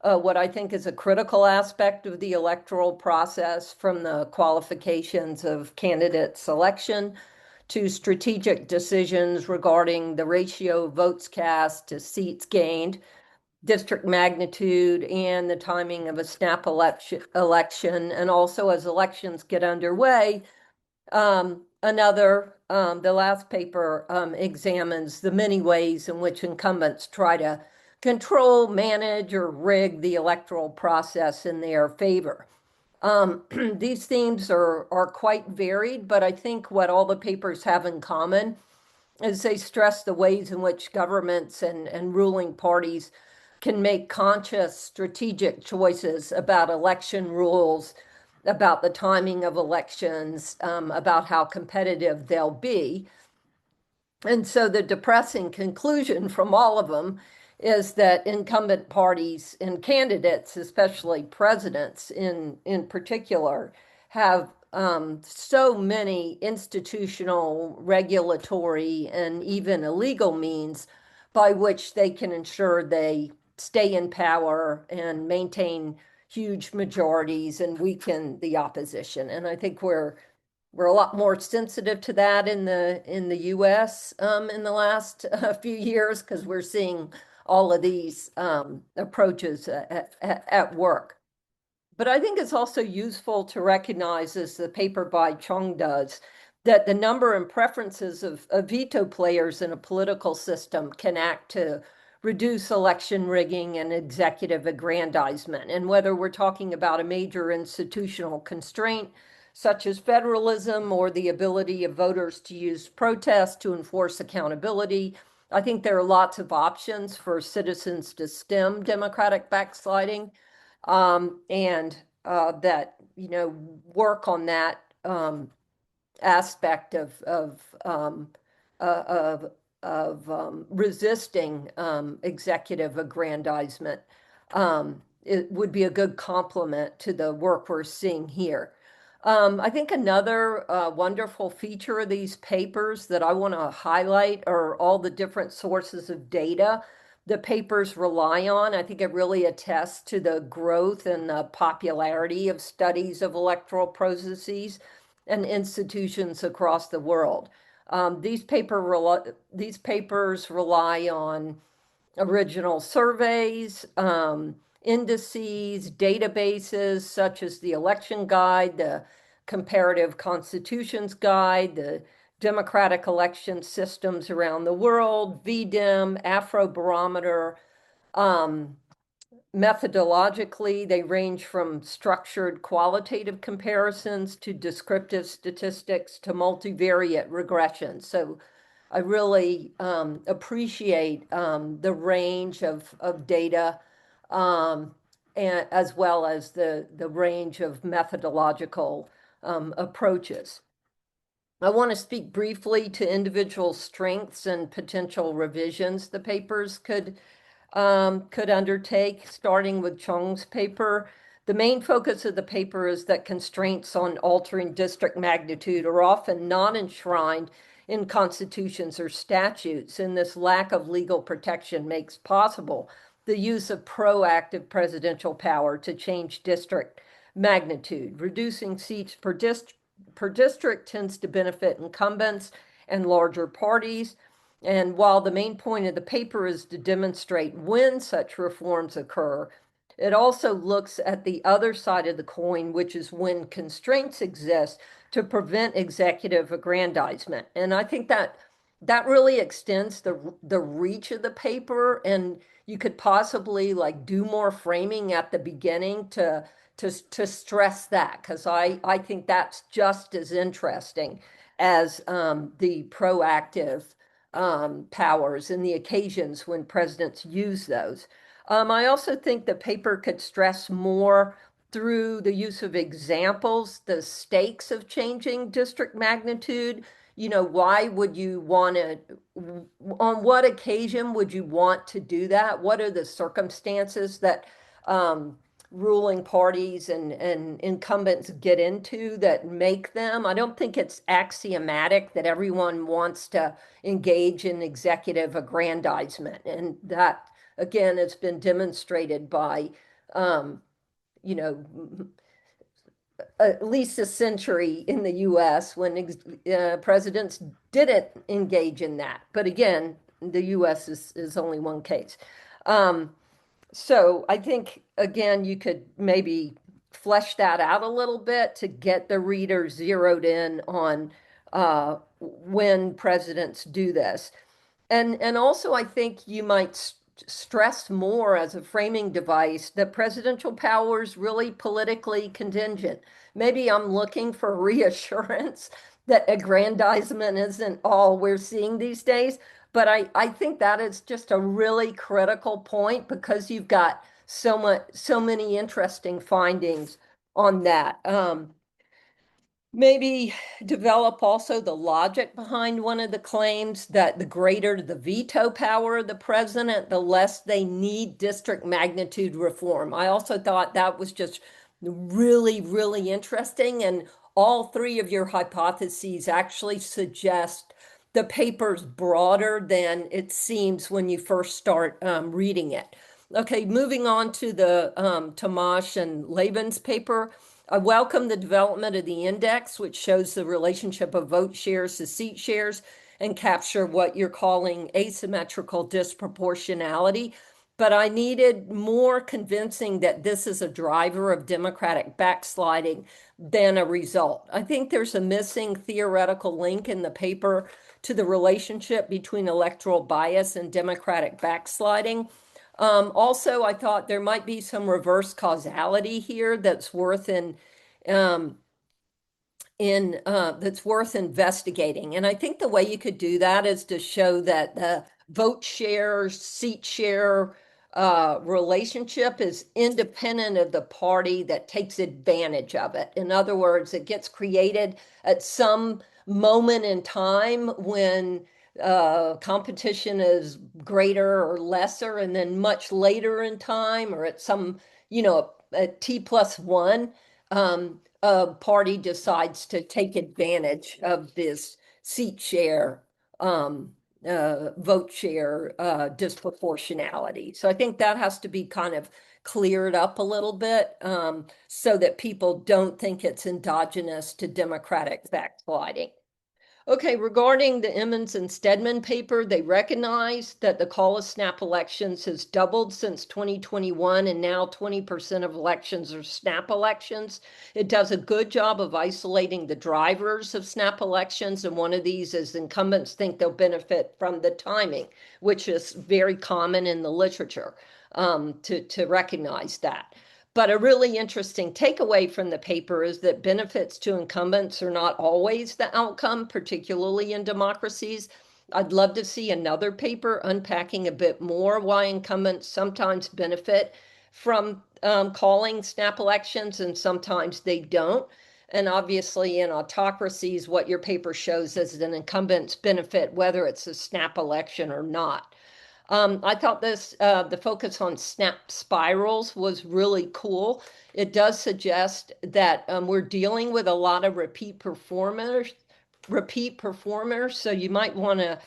what I think is a critical aspect of the electoral process, from the qualifications of candidate selection to strategic decisions regarding the ratio of votes cast to seats gained, district magnitude, and the timing of a snap election. And also, as elections get underway, the last paper examines the many ways in which incumbents try to control, manage, or rig the electoral process in their favor. These themes are quite varied, but I think what all the papers have in common is they stress the ways in which governments and ruling parties can make conscious strategic choices about election rules, about the timing of elections, about how competitive they'll be. And so the depressing conclusion from all of them is that incumbent parties and candidates, especially presidents in particular, have so many institutional, regulatory, and even illegal means by which they can ensure they stay in power and maintain huge majorities and weaken the opposition. And I think we're a lot more sensitive to that in the U.S. In the last few years, because we're seeing all of these approaches at work. But I think it's also useful to recognize, as the paper by Cheong does, that the number and preferences of veto players in a political system can act to reduce election rigging and executive aggrandizement. And whether we're talking about a major institutional constraint, such as federalism or the ability of voters to use protest to enforce accountability, I think there are lots of options for citizens to stem democratic backsliding, and that, work on that aspect of resisting executive aggrandizement. It would be a good complement to the work we're seeing here. I think another wonderful feature of these papers that I want to highlight are all the different sources of data the papers rely on. I think it really attests to the growth and the popularity of studies of electoral processes and institutions across the world. These papers rely on original surveys, indices, databases such as the Election Guide, the Comparative Constitutions Guide, the Democratic Election Systems Around the World, VDEM, Afrobarometer. Methodologically, they range from structured qualitative comparisons to descriptive statistics to multivariate regression. So I really appreciate the range of data, and as well as the range of methodological approaches. I want to speak briefly to individual strengths and potential revisions the papers could undertake, starting with Cheong's paper. The main focus of the paper is that constraints on altering district magnitude are often not enshrined in constitutions or statutes, and this lack of legal protection makes possible the use of proactive presidential power to change district magnitude. Reducing seats per district tends to benefit incumbents and larger parties. And while the main point of the paper is to demonstrate when such reforms occur, it also looks at the other side of the coin, which is when constraints exist to prevent executive aggrandizement. And I think that really extends the reach of the paper, and you could possibly do more framing at the beginning to stress that, because I think that's just as interesting as the proactive powers and the occasions when presidents use those. I also think the paper could stress more through the use of examples, the stakes of changing district magnitude. Why would you want to, on what occasion would you want to do that? What are the circumstances that ruling parties and incumbents get into that make them? I don't think it's axiomatic that everyone wants to engage in executive aggrandizement. And that, again, has been demonstrated by, at least a century in the US when presidents didn't engage in that. But again, the US is only one case. So I think, again, you could maybe flesh that out a little bit to get the reader zeroed in on when presidents do this. And also, I think you might stress more as a framing device that presidential power is really politically contingent. Maybe I'm looking for reassurance that aggrandizement isn't all we're seeing these days. But I think that is just a really critical point, because you've got so many interesting findings on that. Maybe develop also the logic behind one of the claims that the greater the veto power of the president, the less they need district magnitude reform. I also thought that was just really, really interesting. And all three of your hypotheses actually suggest the paper's broader than it seems when you first start reading it. Okay, moving on to the Tamas and Laebens paper. I welcome the development of the index, which shows the relationship of vote shares to seat shares. and capture what you're calling asymmetrical disproportionality. But I needed more convincing that this is a driver of Democratic backsliding than a result. I think there's a missing theoretical link in the paper to the relationship between electoral bias and Democratic backsliding. Also, I thought there might be some reverse causality here that's worth that's worth investigating. And I think the way you could do that is to show that the vote share, seat share relationship is independent of the party that takes advantage of it. In other words, it gets created at some moment in time when competition is greater or lesser, and then much later in time, or at some, at T+1, a party decides to take advantage of this seat share, vote share disproportionality. So I think that has to be kind of cleared up a little bit so that people don't think it's endogenous to Democratic backsliding. Okay, regarding the Emmons and Stedman paper, they recognize that the call of snap elections has doubled since 2021, and now 20% of elections are snap elections. It does a good job of isolating the drivers of snap elections, and one of these is incumbents think they'll benefit from the timing, which is very common in the literature to recognize that. But a really interesting takeaway from the paper is that benefits to incumbents are not always the outcome, particularly in democracies. I'd love to see another paper unpacking a bit more why incumbents sometimes benefit from calling snap elections and sometimes they don't. And obviously in autocracies, what your paper shows is that incumbents benefit whether it's a snap election or not. I thought the focus on snap spirals was really cool. It does suggest that we're dealing with a lot of repeat performers. So you might want to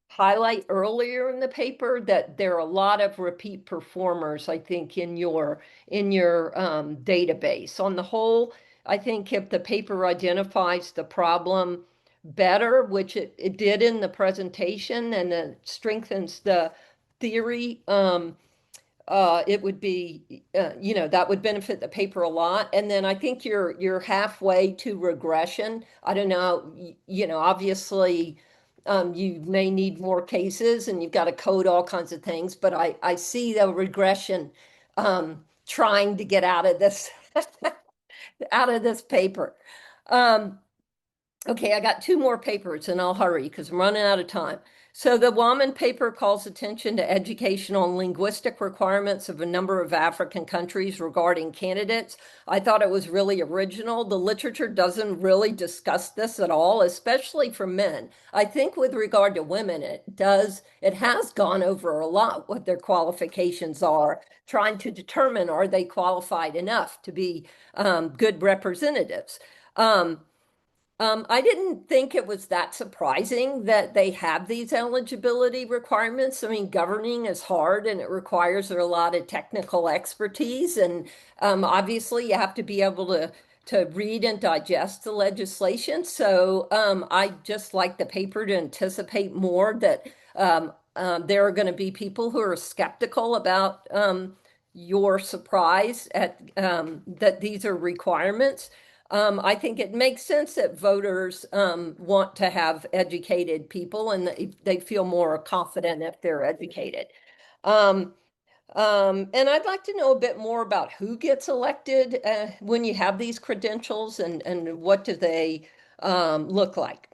highlight earlier in the paper that there are a lot of repeat performers, I think, in your database. On the whole, I think if the paper identifies the problem better, which it did in the presentation, and it strengthens the theory, it would be, that would benefit the paper a lot. And then I think you're halfway to regression. I don't know, obviously you may need more cases and you've got to code all kinds of things, but I see the regression trying to get out of this paper. Okay, I got two more papers and I'll hurry because I'm running out of time. So the Wahman paper calls attention to educational and linguistic requirements of a number of African countries regarding candidates. I thought it was really original. The literature doesn't really discuss this at all, especially for men. I think with regard to women, it has gone over a lot what their qualifications are, trying to determine are they qualified enough to be good representatives. I didn't think it was that surprising that they have these eligibility requirements. I mean, governing is hard and it requires a lot of technical expertise. And obviously, you have to be able to read and digest the legislation. So I just like the paper to anticipate more that there are going to be people who are skeptical about your surprise at that these are requirements. I think it makes sense that voters want to have educated people and they feel more confident if they're educated. And I'd like to know a bit more about who gets elected when you have these credentials and what do they look like.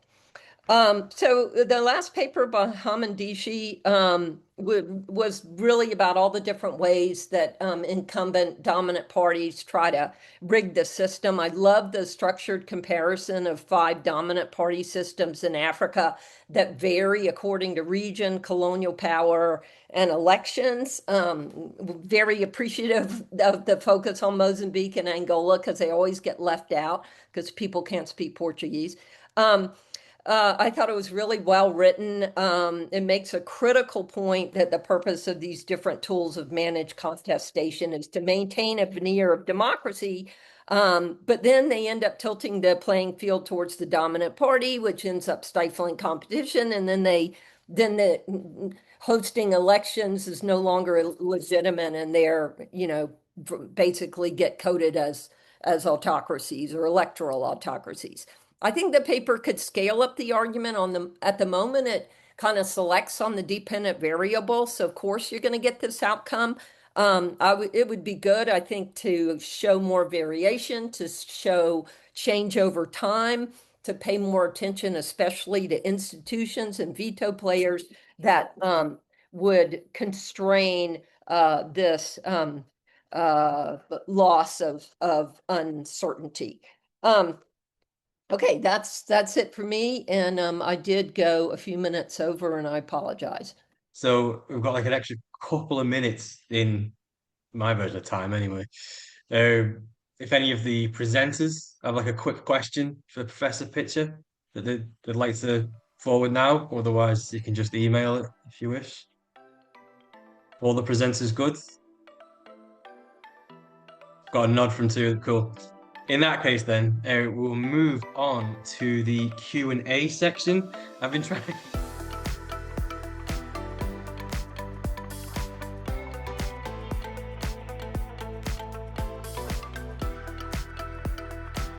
So the last paper by Hamandishi was really about all the different ways that incumbent dominant parties try to rig the system. I love the structured comparison of 5 dominant party systems in Africa that vary according to region, colonial power, and elections. Very appreciative of the focus on Mozambique and Angola because they always get left out because people can't speak Portuguese. I thought it was really well written. It makes a critical point that the purpose of these different tools of managed contestation is to maintain a veneer of democracy But then they end up tilting the playing field towards the dominant party, which ends up stifling competition. And then the hosting elections is no longer legitimate, and they're, basically get coded as autocracies or electoral autocracies. I think the paper could scale up the argument at the moment. It kind of selects on the dependent variable. So of course you're going to get this outcome. It would be good, I think, to show more variation, to show change over time, to pay more attention, especially to institutions and veto players that would constrain this loss of uncertainty. Okay, that's it for me. And I did go a few minutes over, and I apologize. So we've got like an extra couple of minutes in my version of time anyway. If any of the presenters have like a quick question for Professor Pitcher that they'd like to forward now, otherwise you can just email it if you wish. All the presenters good? Got a nod from two, cool. In that case then, we'll move on to the Q&A section. I've been trying